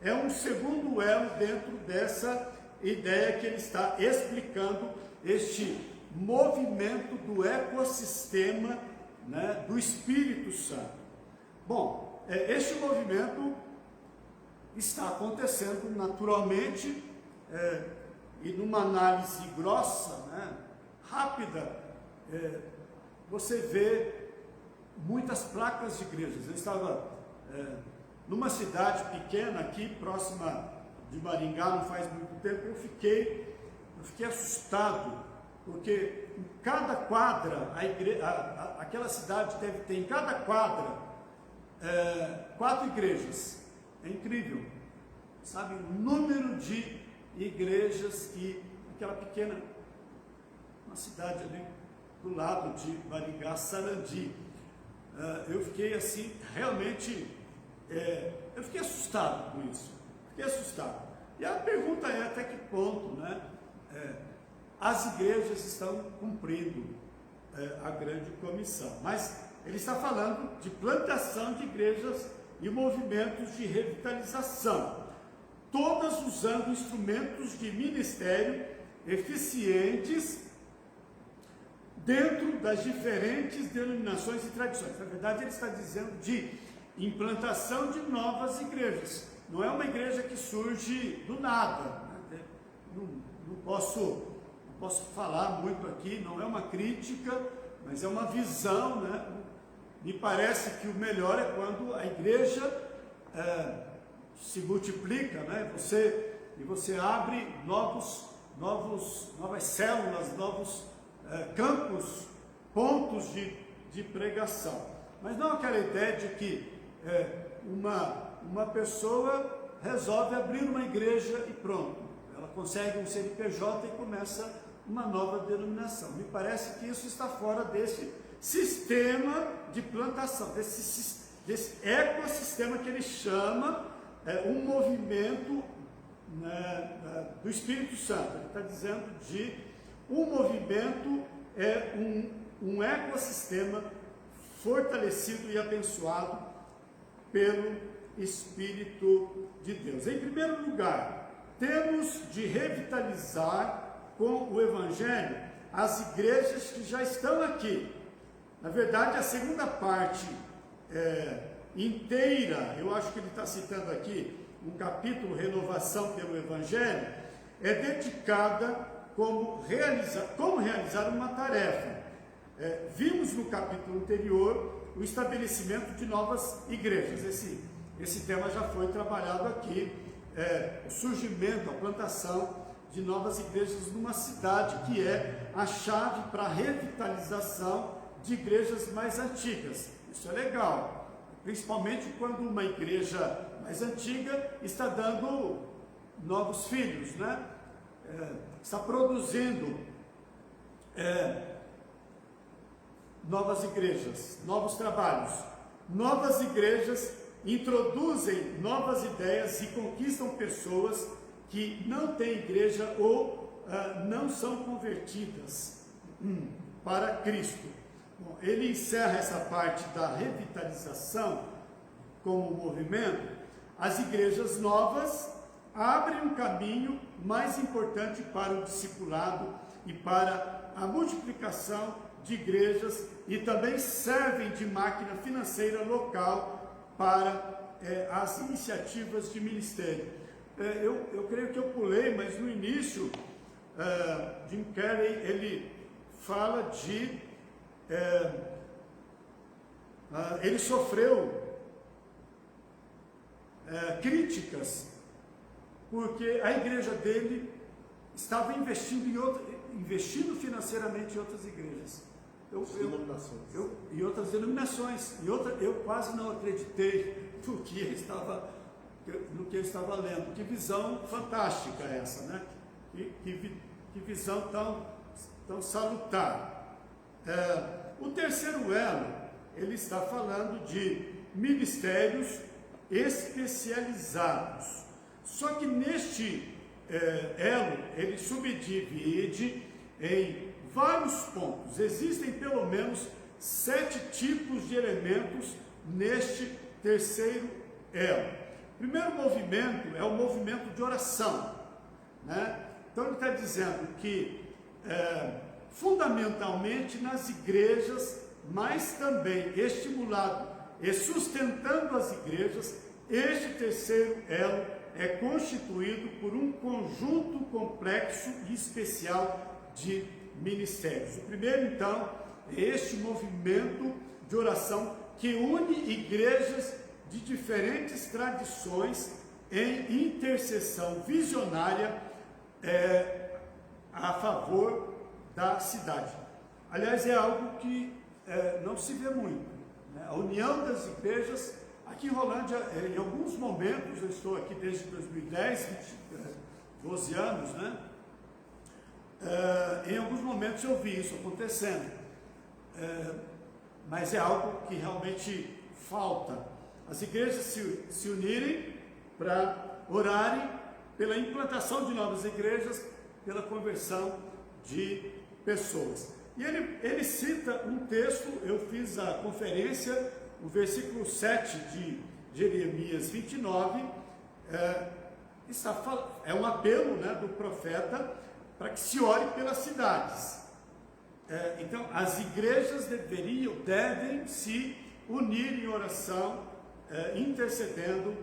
é um segundo elo dentro dessa ideia que ele está explicando, este movimento do ecossistema, né, do Espírito Santo. Bom, este movimento está acontecendo naturalmente e numa análise grossa, né, rápida, você vê muitas placas de igrejas. Eu estava numa cidade pequena aqui, próxima de Maringá, não faz muito tempo. Eu fiquei assustado, porque em cada quadra, aquela cidade deve ter em cada quadra 4 igrejas. É incrível, sabe, o número de igrejas que aquela pequena, uma cidade ali do lado de Maringá, Sarandi. Eu fiquei assim, realmente, eu fiquei assustado com isso, E a pergunta é até que ponto, né, as igrejas estão cumprindo a grande comissão. Mas ele está falando de plantação de igrejas e movimentos de revitalização, todas usando instrumentos de ministério eficientes dentro das diferentes denominações e tradições. Na verdade, ele está dizendo de implantação de novas igrejas. Não é uma igreja que surge do nada, né? Não posso falar muito aqui, não é uma crítica, mas é uma visão, né? Me parece que o melhor é quando a igreja se multiplica, né? Você abre novas células, novos campos, pontos de pregação. Mas não aquela ideia de que uma pessoa resolve abrir uma igreja e pronto, ela consegue um CNPJ e começa uma nova denominação. Me parece que isso está fora desse sistema de plantação, desse ecossistema que ele chama um movimento, né, do Espírito Santo. Ele está dizendo de um movimento, um ecossistema fortalecido e abençoado pelo Espírito de Deus. Em primeiro lugar, temos de revitalizar com o Evangelho as igrejas que já estão aqui. Na verdade, a segunda parte inteira, eu acho que ele está citando aqui um capítulo, Renovação pelo Evangelho, é dedicada como realizar uma tarefa. Vimos no capítulo anterior o estabelecimento de novas igrejas. Esse tema já foi trabalhado aqui, o surgimento, a plantação de novas igrejas numa cidade que é a chave para a revitalização de igrejas mais antigas. Isso é legal, principalmente quando uma igreja mais antiga está dando novos filhos, né? Está produzindo novas igrejas, novos trabalhos. Novas igrejas introduzem novas ideias e conquistam pessoas que não têm igreja ou não são convertidas para Cristo. Bom, ele encerra essa parte da revitalização como movimento. As igrejas novas abrem um caminho mais importante para o discipulado e para a multiplicação de igrejas e também servem de máquina financeira local para as iniciativas de ministério. Eu creio que eu pulei, mas no início, Jim Carrey, ele fala de... ele sofreu críticas, porque a igreja dele estava investindo financeiramente em outras igrejas. E outras denominações. Eu quase não acreditei no que eu estava lendo. Que visão fantástica essa, né? Que visão tão salutar. O terceiro elo, ele está falando de ministérios especializados. Só que neste elo, ele subdivide em vários pontos. Existem pelo menos 7 tipos de elementos neste terceiro elo. O primeiro movimento é o movimento de oração, né? Então ele está dizendo que fundamentalmente nas igrejas, mas também estimulado e sustentando as igrejas, este terceiro elo é constituído por um conjunto complexo e especial de ministérios. O primeiro, então, é este movimento de oração que une igrejas de diferentes tradições em intercessão visionária a favor da cidade. Aliás, é algo que não se vê muito, né? A união das igrejas, aqui em Rolândia, em alguns momentos, eu estou aqui desde 2010, 12 anos, né? Em alguns momentos eu vi isso acontecendo, mas é algo que realmente falta. As igrejas se unirem para orarem pela implantação de novas igrejas, pela conversão de pessoas. E ele cita um texto, eu fiz a conferência, o versículo 7 de Jeremias 29, é um apelo, né, do profeta para que se ore pelas cidades. Então, as igrejas devem se unir em oração, intercedendo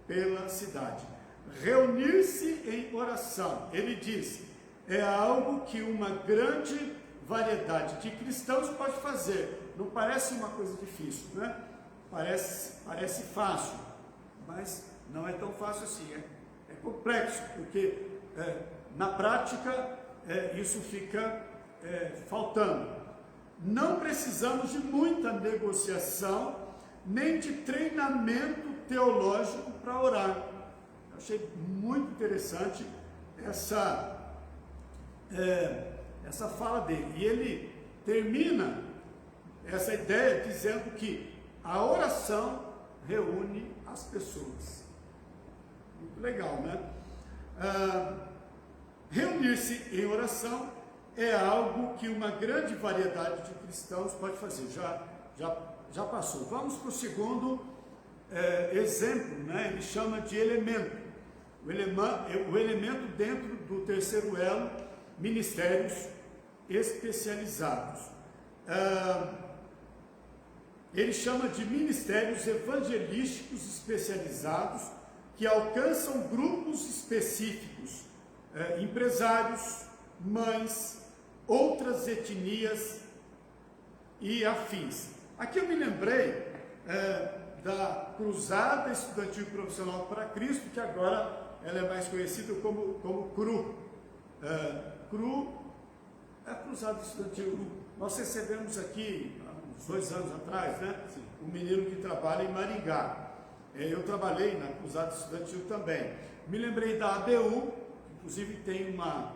pela cidade. Reunir-se em oração, ele diz, é algo que uma grande variedade de cristãos pode fazer. Não parece uma coisa difícil, né? Parece fácil, mas não é tão fácil assim. É complexo, porque na prática isso fica faltando. Não precisamos de muita negociação, nem de treinamento teológico para orar. Eu achei muito interessante essa fala dele. E ele termina essa ideia dizendo que a oração reúne as pessoas. Muito legal, né? Reunir-se em oração é algo que uma grande variedade de cristãos pode fazer. Já passou. Vamos para o segundo exemplo, né? Ele chama de elemento. O elemento dentro do terceiro elo, ministérios especializados. Ele chama de ministérios evangelísticos especializados que alcançam grupos específicos, empresários, mães, outras etnias e afins. Aqui eu me lembrei da Cruzada Estudantil Profissional para Cristo, que agora ela é mais conhecida como CRU. CRU é a Cruzada Estudantil. Nós recebemos aqui, há uns 2 anos atrás, né, um menino que trabalha em Maringá. Eu trabalhei na Cruzada Estudantil também. Me lembrei da ABU, inclusive tem uma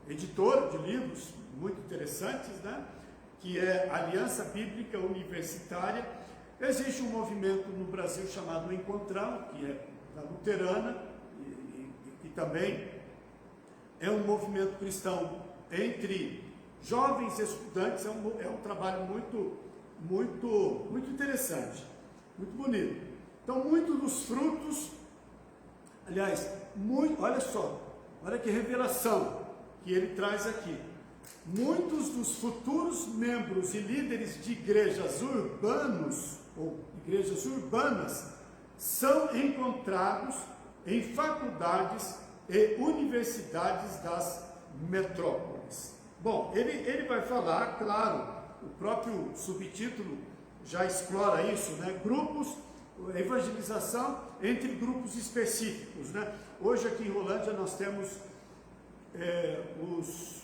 editora de livros muito interessantes, né, que é Aliança Bíblica Universitária. Existe um movimento no Brasil chamado Encontrão, que é da luterana, e também é um movimento cristão entre jovens estudantes. É um trabalho muito interessante, muito bonito. Então, muitos dos frutos, aliás, olha só, olha que revelação que ele traz aqui. muitos dos futuros membros e líderes de igrejas urbanos ou igrejas urbanas são encontrados em faculdades e universidades das metrópoles. Bom, ele vai falar, claro, o próprio subtítulo já explora isso, né? Grupos, evangelização entre grupos específicos, né? Hoje aqui em Rolândia nós temos os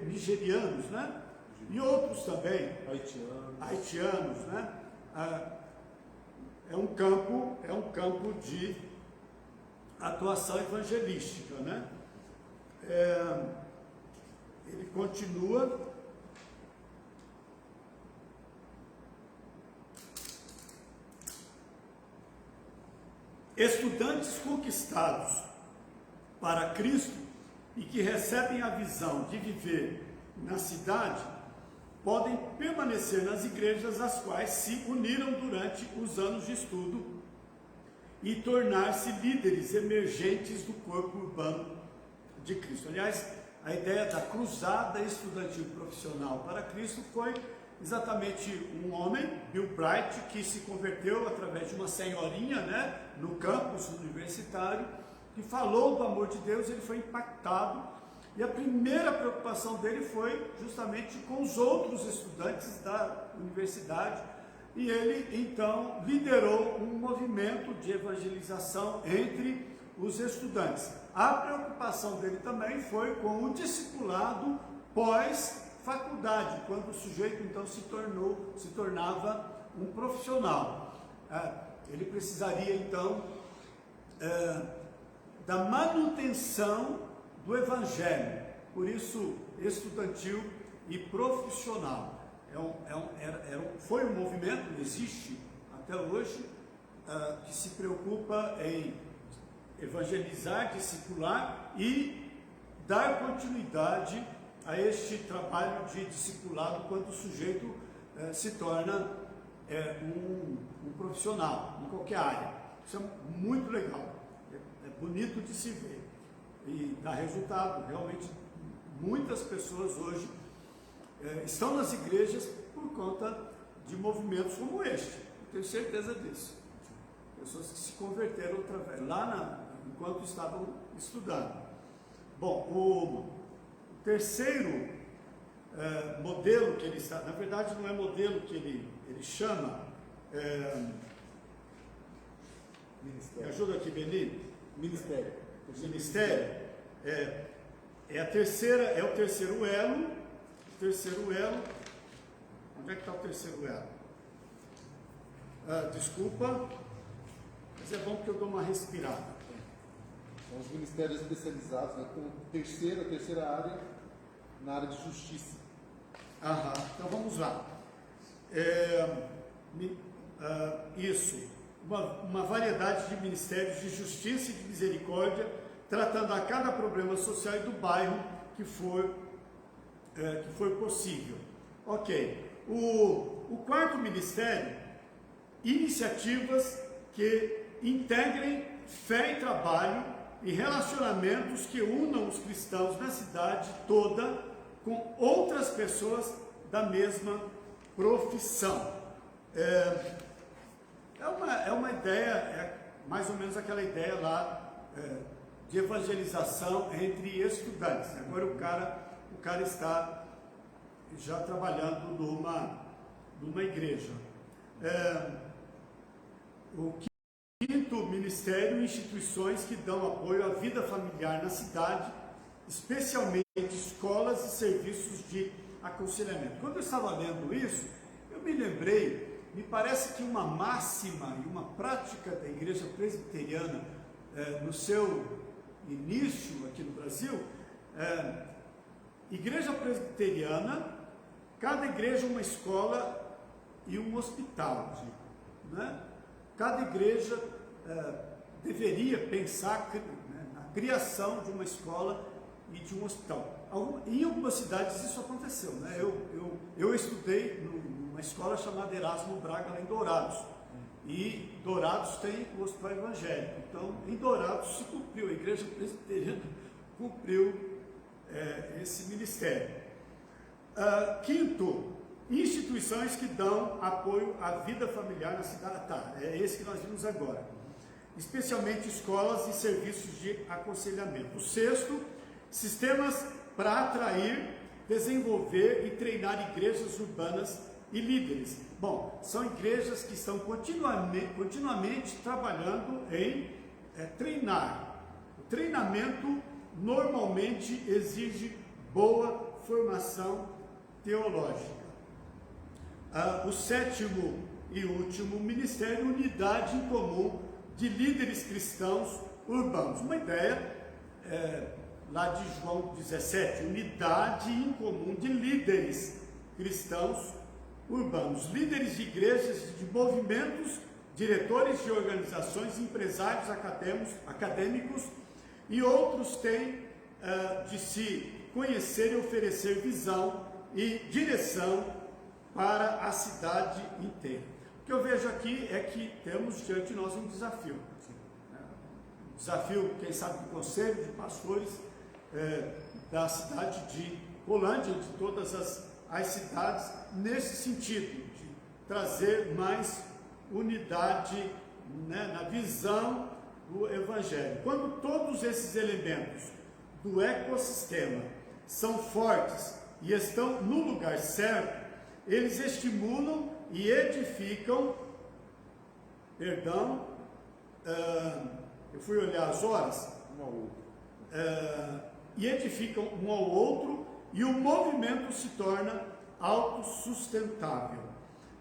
nigerianos, né? E outros também, haitianos, né? É um campo de atuação evangelística, né? Ele continua. Estudantes conquistados para Cristo e que recebem a visão de viver na cidade podem permanecer nas igrejas às quais se uniram durante os anos de estudo e tornar-se líderes emergentes do corpo urbano de Cristo. Aliás, a ideia da cruzada estudantil profissional para Cristo foi exatamente um homem, Bill Bright, que se converteu através de uma senhorinha, né, no campus universitário, que falou do amor de Deus. Ele foi impactado e a primeira preocupação dele foi justamente com os outros estudantes da universidade, e ele então liderou um movimento de evangelização entre os estudantes. A preocupação dele também foi com o discipulado pós-faculdade, quando o sujeito então se tornava um profissional. Ele precisaria então da manutenção do evangelho, por isso estudantil e profissional. Foi um movimento, existe até hoje, que se preocupa em evangelizar, discipular e dar continuidade a este trabalho de discipulado quando o sujeito se torna um profissional em qualquer área. Isso é muito legal, é bonito de se ver e dá resultado. Realmente muitas pessoas hoje estão nas igrejas por conta de movimentos como este, eu tenho certeza disso. Pessoas que se converteram enquanto estavam estudando. Bom, o terceiro modelo que ele está, na verdade não é modelo que ele chama, me ajuda aqui, Beni? Ministério. O ministério é o terceiro elo. Onde é que está o terceiro elo? Desculpa, mas é bom porque eu dou uma respirada. São os ministérios especializados, né, com a terceira área na área de justiça. Então vamos lá. Isso, uma variedade de ministérios de justiça e de misericórdia, tratando a cada problema social e do bairro que for possível. Ok. O quarto ministério, iniciativas que integrem fé e trabalho e relacionamentos que unam os cristãos na cidade toda com outras pessoas da mesma profissão. É uma ideia, mais ou menos aquela ideia lá de evangelização entre estudantes. Agora o cara está já trabalhando numa igreja. O quinto ministério, instituições que dão apoio à vida familiar na cidade, especialmente escolas e serviços de aconselhamento. Quando eu estava lendo isso, eu me lembrei, me parece que uma máxima e uma prática da igreja presbiteriana no seu início aqui no Brasil, igreja presbiteriana, cada igreja uma escola e um hospital, né? Cada igreja deveria pensar na criação de uma escola e de um hospital. Em algumas cidades isso aconteceu, né? Eu estudei numa escola chamada Erasmo Braga, lá em Dourados, e Dourados tem o hospital evangélico. Então, em Dourados se cumpriu, a igreja presbiteriana cumpriu esse ministério. Quinto, instituições que dão apoio à vida familiar na cidade. É esse que nós vimos agora. Especialmente escolas e serviços de aconselhamento. O sexto, sistemas para atrair, desenvolver e treinar igrejas urbanas e líderes. Bom, são igrejas que estão continuamente trabalhando em treinar. O treinamento normalmente exige boa formação teológica. O sétimo e último ministério, unidade em comum de líderes cristãos urbanos. Uma ideia lá de João 17, unidade em comum de líderes cristãos urbanos, líderes de igrejas, de movimentos, diretores de organizações, empresários, acadêmicos e outros têm de se conhecer e oferecer visão e direção para a cidade inteira. O que eu vejo aqui é que temos diante de nós um desafio. Um desafio, quem sabe, do Conselho de Pastores da cidade de Rolândia, de todas as cidades, nesse sentido, de trazer mais unidade, né, na visão do Evangelho. Quando todos esses elementos do ecossistema são fortes e estão no lugar certo, eles estimulam e edificam, eu fui olhar as horas, e edificam um ao outro, e o movimento se torna autossustentável.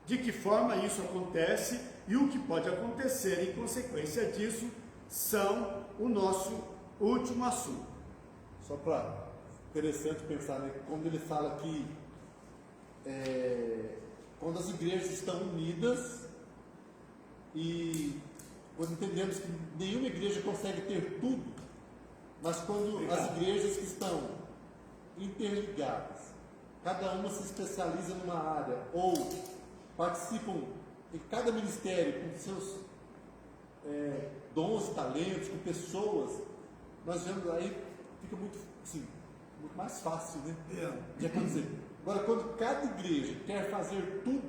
De que forma isso acontece e o que pode acontecer em consequência disso são o nosso último assunto. Só para interessante pensar, né? Quando ele fala que quando as igrejas estão unidas, e quando entendemos que nenhuma igreja consegue ter tudo, mas quando as igrejas que estão interligadas, cada uma se especializa numa área, ou participam em cada ministério com seus dons, talentos, com pessoas, nós vemos aí, fica muito, assim, muito mais fácil, né, de acontecer. Agora, quando cada igreja quer fazer tudo,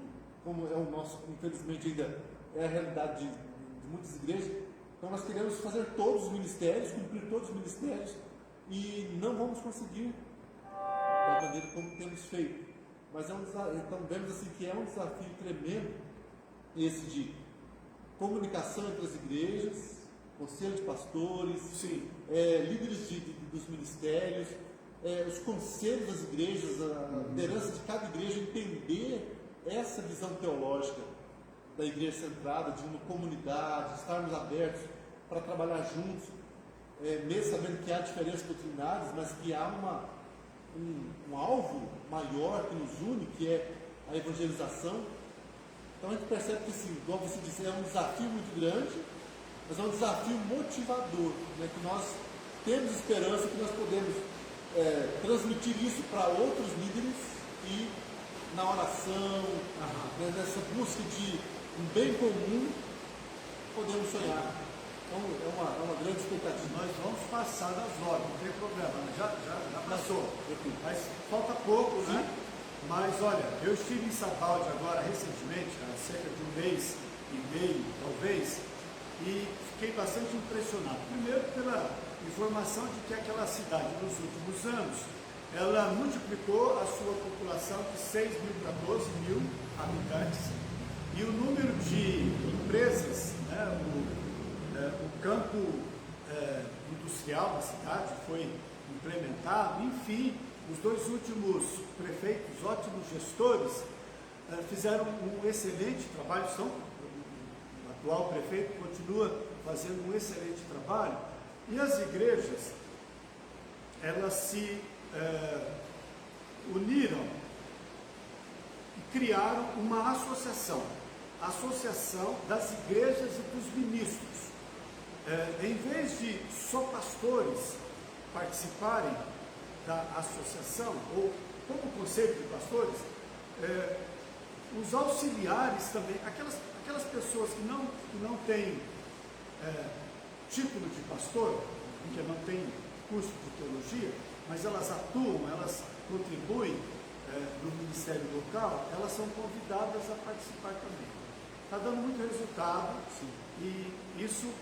como é o nosso, infelizmente ainda é a realidade de muitas igrejas, então nós queremos fazer todos os ministérios, cumprir todos os ministérios, e não vamos conseguir da maneira como temos feito. Mas então vemos assim que é um desafio tremendo esse de comunicação entre as igrejas, conselho de pastores, líderes dos ministérios, os conselhos das igrejas, a liderança de cada igreja entender essa visão teológica da igreja centrada, de uma comunidade, estarmos abertos para trabalhar juntos, mesmo sabendo que há diferenças doutrinárias, mas que há um alvo maior que nos une, que é a evangelização. Então a gente percebe que, assim, como você disse, é um desafio muito grande, mas é um desafio motivador, né? Que nós temos esperança que nós podemos transmitir isso para outros líderes e na oração, nessa busca de um bem comum, podemos sonhar. Então é uma grande expectativa. Nós vamos passar das horas, não tem problema, já passou, mas falta pouco, né? Mas olha, eu estive em Sabaldi agora recentemente, há cerca de um mês e meio, talvez, e fiquei bastante impressionado. Primeiro pela informação de que aquela cidade, nos últimos anos, ela multiplicou a sua população de 6 mil para 12 mil habitantes, e o número de empresas, né, o campo industrial da cidade foi implementado. Enfim, os dois últimos prefeitos, ótimos gestores, fizeram um excelente trabalho. O atual prefeito continua fazendo um excelente trabalho, e as igrejas, elas se uniram e criaram uma associação, a Associação das Igrejas e dos Ministros. Em vez de só pastores participarem da associação, ou como conselho de pastores, os auxiliares também, aquelas pessoas que não têm título de pastor, que não têm curso de teologia, mas elas atuam, elas contribuem no Ministério Local, elas são convidadas a participar também. Está dando muito resultado. Sim. E isso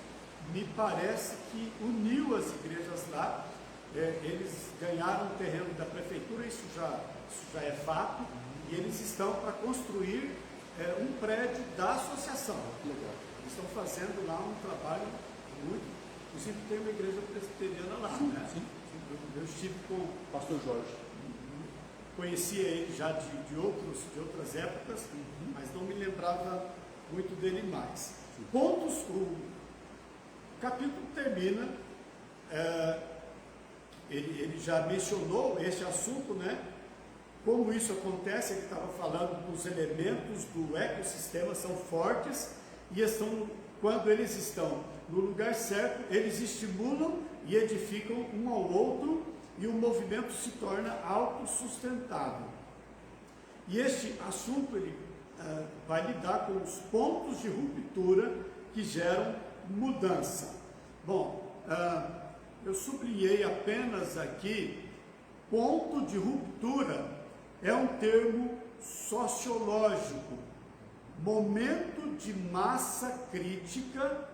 me parece que uniu as igrejas lá. Eles ganharam o terreno da prefeitura, isso já é fato, e eles estão para construir um prédio da associação. Legal. Eles estão fazendo lá um trabalho muito. Inclusive tem uma igreja presbiteriana lá, Sim, né? sim. Eu estive com. Pastor Jorge. Conhecia ele já de outras épocas, mas não me lembrava muito dele mais. Pontos, o capítulo termina, ele já mencionou este assunto, né? Como isso acontece, ele estava falando dos elementos do ecossistema, são fortes, e quando eles estão no lugar certo, eles estimulam e edificam um ao outro, e o movimento se torna autossustentável. E este assunto ele vai lidar com os pontos de ruptura que geram mudança. Bom, eu sublinhei apenas aqui, ponto de ruptura é um termo sociológico, momento de massa crítica,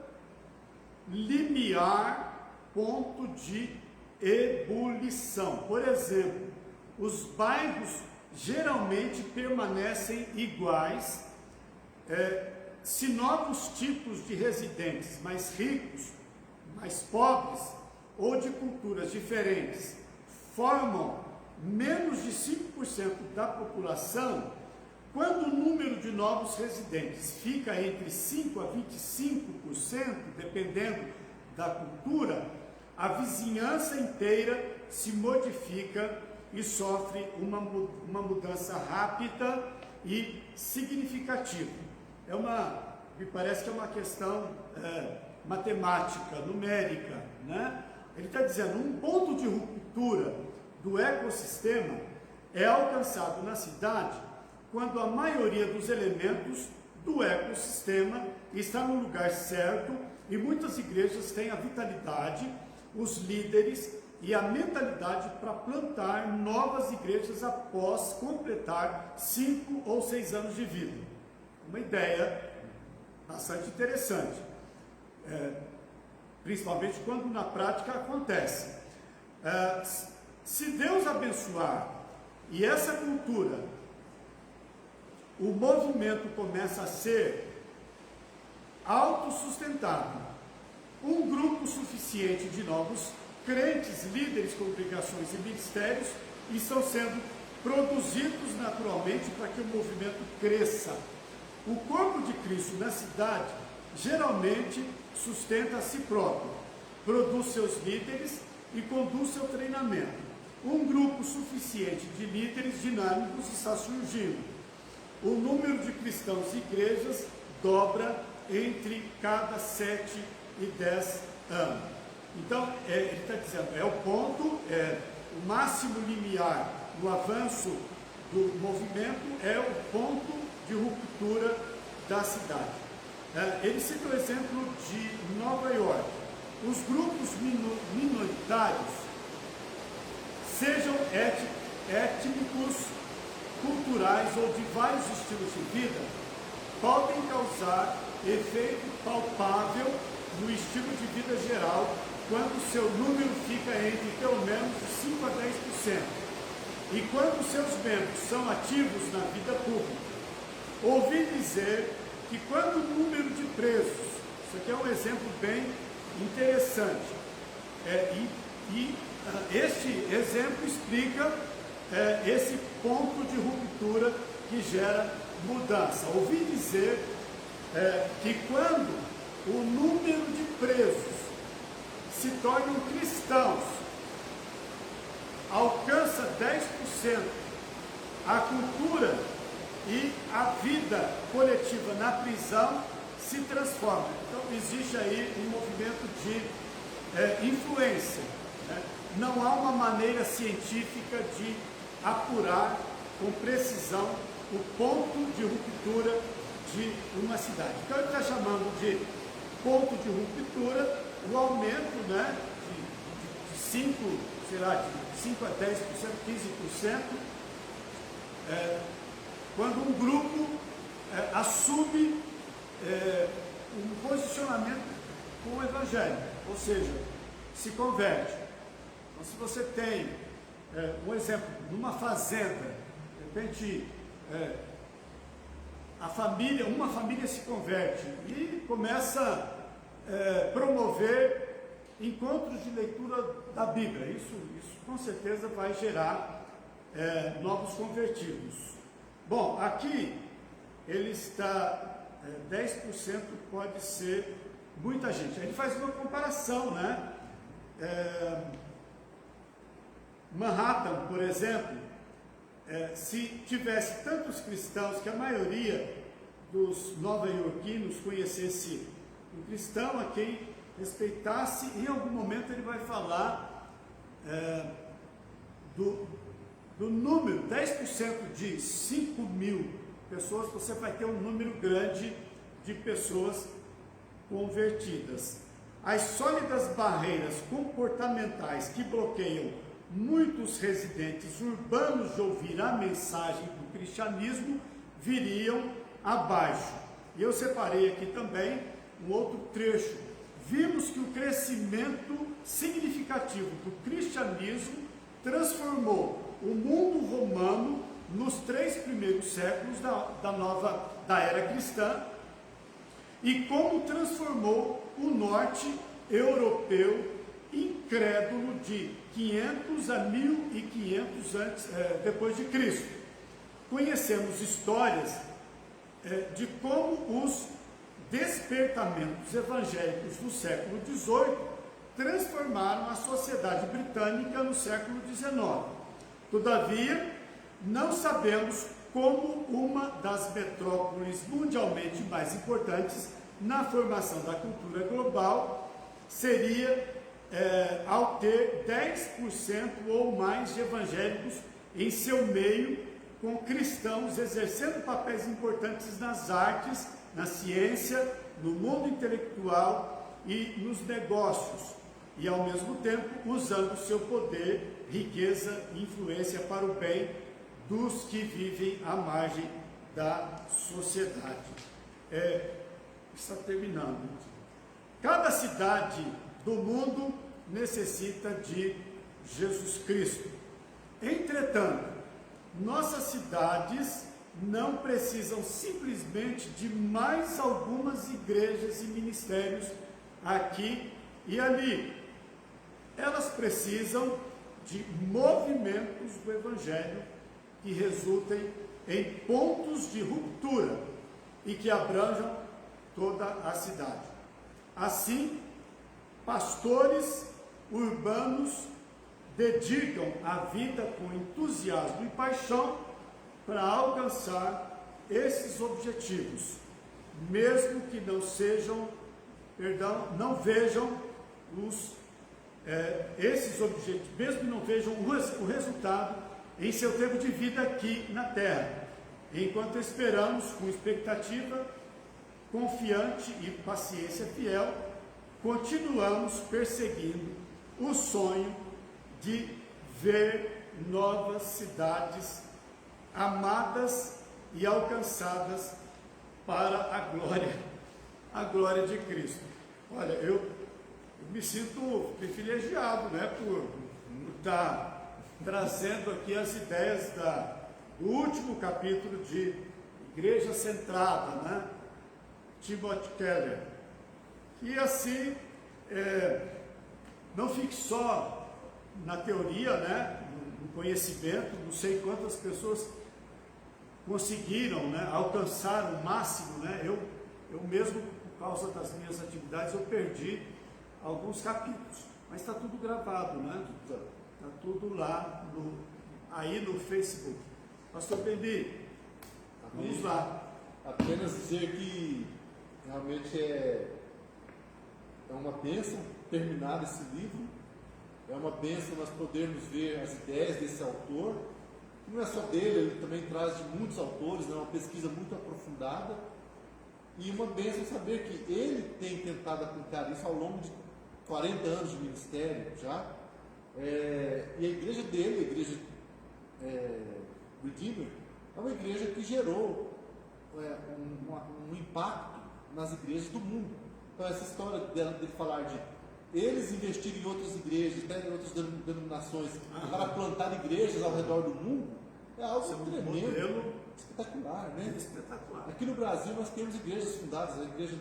limiar, ponto de ebulição. Por exemplo, os bairros geralmente permanecem iguais se novos tipos de residentes, mais ricos, mais pobres ou de culturas diferentes, formam menos de 5% da população. Quando o número de novos residentes fica entre 5% a 25%, dependendo da cultura, a vizinhança inteira se modifica e sofre uma mudança rápida e significativa. Me parece que é uma questão matemática, numérica, né? Ele está dizendo, um ponto de ruptura do ecossistema é alcançado na cidade quando a maioria dos elementos do ecossistema está no lugar certo, e muitas igrejas têm a vitalidade, os líderes e a mentalidade para plantar novas igrejas após completar 5 ou 6 anos de vida. Uma ideia bastante interessante, principalmente quando na prática acontece. Se Deus abençoar e essa cultura, o movimento começa a ser autossustentável, um grupo suficiente de novos crentes, líderes, congregações e ministérios estão sendo produzidos naturalmente para que o movimento cresça. O corpo de Cristo na cidade geralmente sustenta a si próprio, produz seus líderes e conduz seu treinamento. Um grupo suficiente de líderes dinâmicos está surgindo. O número de cristãos e igrejas dobra entre cada 7 e 10 anos. Então, ele está dizendo, o ponto, o máximo limiar no avanço do movimento é o ponto de ruptura da cidade. Ele cita o exemplo de Nova York. Os grupos minoritários, sejam étnicos, culturais ou de vários estilos de vida, podem causar efeito palpável no estilo de vida geral quando seu número fica entre pelo menos de 5 a 10%. E quando seus membros são ativos na vida pública. Ouvi dizer que quando o número de presos, isso aqui é um exemplo bem interessante, este exemplo explica esse ponto de ruptura que gera mudança. Ouvi dizer que quando o número de presos se tornam cristãos, alcança 10%, a cultura e a vida coletiva na prisão se transforma. Então existe aí um movimento de influência, né? Não há uma maneira científica de apurar com precisão o ponto de ruptura de uma cidade. Então ele está chamando de ponto de ruptura o aumento, né, de 5, sei lá, de 5 a 10%, 15%, quando um grupo assume um posicionamento com o Evangelho, ou seja, se converte. Então, se você tem, um exemplo, numa fazenda, de repente, uma família se converte e começa a promover encontros de leitura da Bíblia. Isso com certeza vai gerar novos convertidos. Bom, aqui ele está, 10% pode ser muita gente. Ele faz uma comparação, né? Manhattan, por exemplo, se tivesse tantos cristãos que a maioria dos nova-iorquinos conhecesse um cristão a quem respeitasse, em algum momento ele vai falar do número, 10% de 5 mil pessoas, você vai ter um número grande de pessoas convertidas. As sólidas barreiras comportamentais que bloqueiam muitos residentes urbanos de ouvir a mensagem do cristianismo viriam abaixo. E eu separei aqui também um outro trecho. Vimos que o crescimento significativo do cristianismo transformou o mundo romano nos 3 primeiros séculos da era cristã, e como transformou o norte europeu incrédulo de 500 a 1500 depois de Cristo. Conhecemos histórias de como os despertamentos evangélicos do século XVIII transformaram a sociedade britânica no século XIX. Todavia, não sabemos como uma das metrópoles mundialmente mais importantes na formação da cultura global seria ao ter 10% ou mais de evangélicos em seu meio, com cristãos exercendo papéis importantes nas artes, na ciência, no mundo intelectual e nos negócios, e ao mesmo tempo usando seu poder, riqueza e influência para o bem dos que vivem à margem da sociedade. Está terminando. Cada cidade do mundo necessita de Jesus Cristo. Entretanto, nossas cidades não precisam simplesmente de mais algumas igrejas e ministérios aqui e ali. Elas precisam de movimentos do Evangelho que resultem em pontos de ruptura e que abranjam toda a cidade. Assim, pastores urbanos dedicam a vida com entusiasmo e paixão para alcançar esses objetivos, mesmo que não vejam esses objetivos, mesmo que não vejam o resultado em seu tempo de vida aqui na Terra, enquanto esperamos com expectativa confiante e paciência fiel, continuamos perseguindo o sonho de ver novas cidades amadas e alcançadas para a glória de Cristo. Olha, eu me sinto privilegiado, né, por estar trazendo aqui as ideias do último capítulo de Igreja Centrada, né, Timothy Keller, que assim não fique só na teoria, né, no conhecimento. Não sei quantas pessoas conseguiram, né, alcançar o máximo, né? Eu mesmo, por causa das minhas atividades, eu perdi alguns capítulos, mas está tudo gravado, né? Está tudo lá aí no Facebook. Pastor Bendi, vamos lá. Apenas dizer que realmente é uma bênção terminar esse livro, é uma bênção nós podermos ver as ideias desse autor. Não é só dele, ele também traz de muitos autores, né, uma pesquisa muito aprofundada, e uma bênção saber que ele tem tentado aplicar isso ao longo de 40 anos de ministério já, E a igreja dele, a igreja Redeemer, é uma igreja que gerou um impacto nas igrejas do mundo. Então essa história dele falar de eles investirem em outras igrejas, em outras denominações, para plantar igrejas ao redor do mundo, é algo tremendo, modelo espetacular, né? Espetacular. Aqui no Brasil nós temos igrejas fundadas, a igreja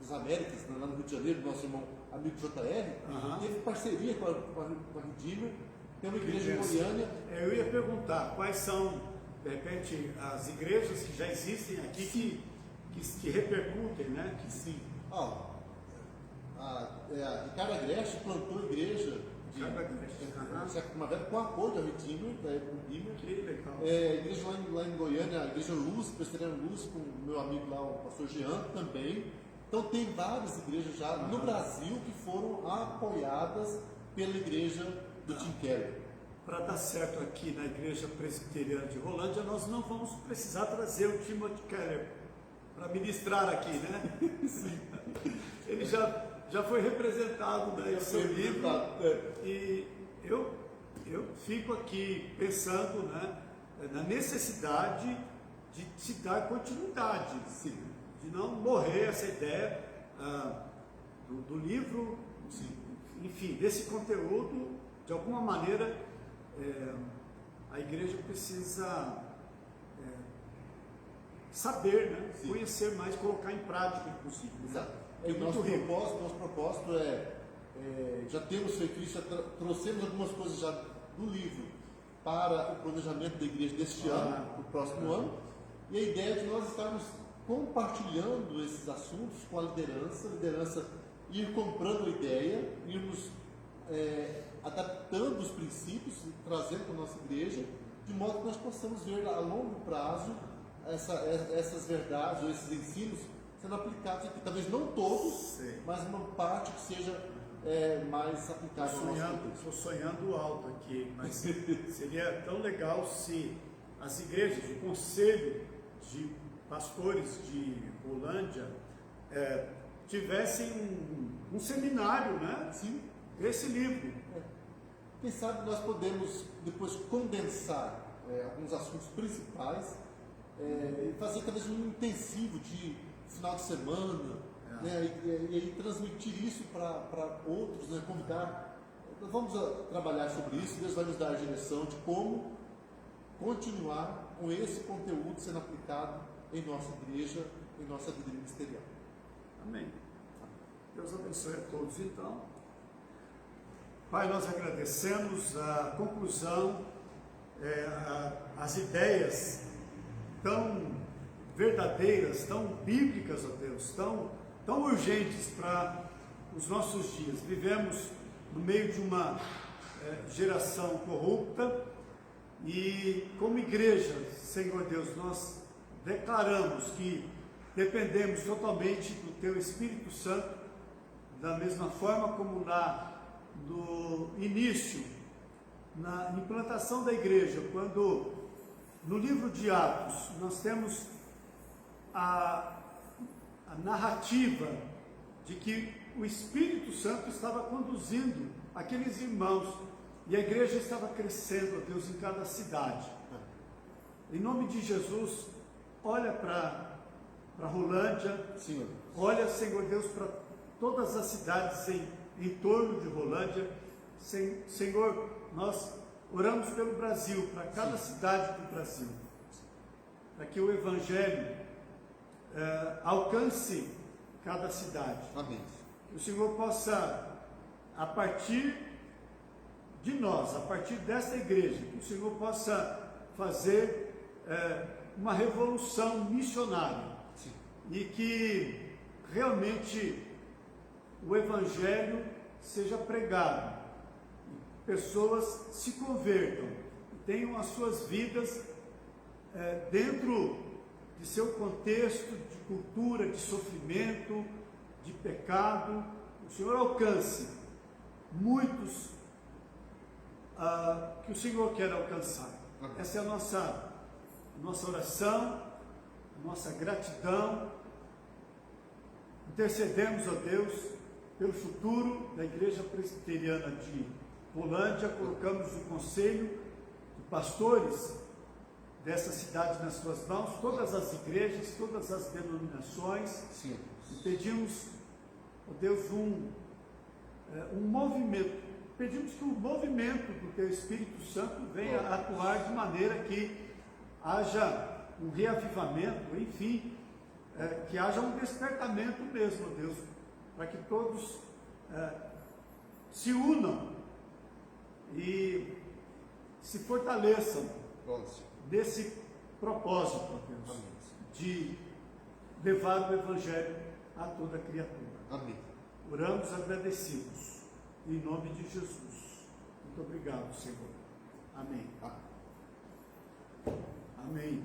das Américas, lá no Rio de Janeiro, nosso irmão amigo JR, teve parceria com a Redeemer, tem uma igreja em Goiânia. Eu ia perguntar quais são, de repente, as igrejas que já existem aqui que repercutem, né? Sim. A Ricardo Agreste plantou igreja com apoio da Redeemer, da Redeemer. Que legal. Igreja lá em Goiânia, a igreja Luz, Presbiteriana Luz, com o meu amigo lá, o pastor Jean, também. Então tem várias igrejas já no Brasil que foram apoiadas pela igreja do Tim Keller. Para dar certo aqui na Igreja Presbiteriana de Rolândia, nós não vamos precisar trazer o Timothy Keller para ministrar aqui, né? Sim. Ele já foi representado no seu livro. E eu fico aqui pensando, né, na necessidade de se dar continuidade. Sim. De não morrer essa ideia do livro, Sim. enfim, desse conteúdo, de alguma maneira, a igreja precisa saber, né? Conhecer mais, colocar em prática, inclusive. Exato. Nosso propósito já temos feito isso, trouxemos algumas coisas já do livro para o planejamento da igreja deste ano, do próximo ano, e a ideia é de nós estarmos compartilhando esses assuntos com a liderança ir comprando a ideia, irmos adaptando os princípios, trazendo para a nossa igreja, de modo que nós possamos ver a longo prazo essas verdades ou esses ensinos sendo aplicados aqui. Talvez não todos, mas uma parte que seja mais aplicada ao nosso tempo. Estou sonhando alto aqui, mas seria tão legal se as igrejas, o conselho de pastores de Rolândia tivessem um seminário, né? Sim. Esse livro. Quem sabe nós podemos depois condensar alguns assuntos principais e fazer talvez um intensivo de final de semana, né, e transmitir isso para outros, né, convidar. Nós vamos trabalhar sobre isso, Deus vai nos dar a direção de como continuar com esse conteúdo sendo aplicado em nossa igreja, em nossa vida ministerial. Amém. Deus abençoe a todos, então. Pai, nós agradecemos a conclusão, as ideias tão verdadeiras, tão bíblicas, ó Deus, tão urgentes para os nossos dias. Vivemos no meio de uma geração corrupta e, como igreja, Senhor Deus, nós declaramos que dependemos totalmente do Teu Espírito Santo, da mesma forma como lá no início, na implantação da igreja, quando no livro de Atos nós temos a narrativa de que o Espírito Santo estava conduzindo aqueles irmãos e a igreja estava crescendo, ó Deus, em cada cidade. Em nome de Jesus, olha para Rolândia, Senhor. Olha, Senhor Deus, para todas as cidades em torno de Rolândia. Senhor, nós oramos pelo Brasil, para cada cidade do Brasil, para que o Evangelho alcance cada cidade. Amém. Que o Senhor possa, a partir de nós, a partir desta igreja, que o Senhor possa fazer uma revolução missionária. Sim. E que realmente o Evangelho seja pregado, pessoas se convertam, tenham as suas vidas dentro de seu contexto de cultura, de sofrimento, de pecado. O Senhor alcance muitos que o Senhor quer alcançar. Amém. Essa é a nossa oração, nossa gratidão. Intercedemos a Deus pelo futuro da Igreja Presbiteriana de Rolândia, colocamos o conselho de pastores dessa cidade nas suas mãos, todas as igrejas, todas as denominações, Sim. e pedimos, ó Deus, um movimento. Pedimos que o movimento do Teu Espírito Santo venha atuar de maneira que haja um reavivamento, enfim, que haja um despertamento mesmo, ó Deus, para que todos se unam e se fortaleçam desse propósito, ó Deus, de levar o Evangelho a toda criatura. Amém. Oramos agradecidos, em nome de Jesus. Muito obrigado, Senhor. Amém. Amém.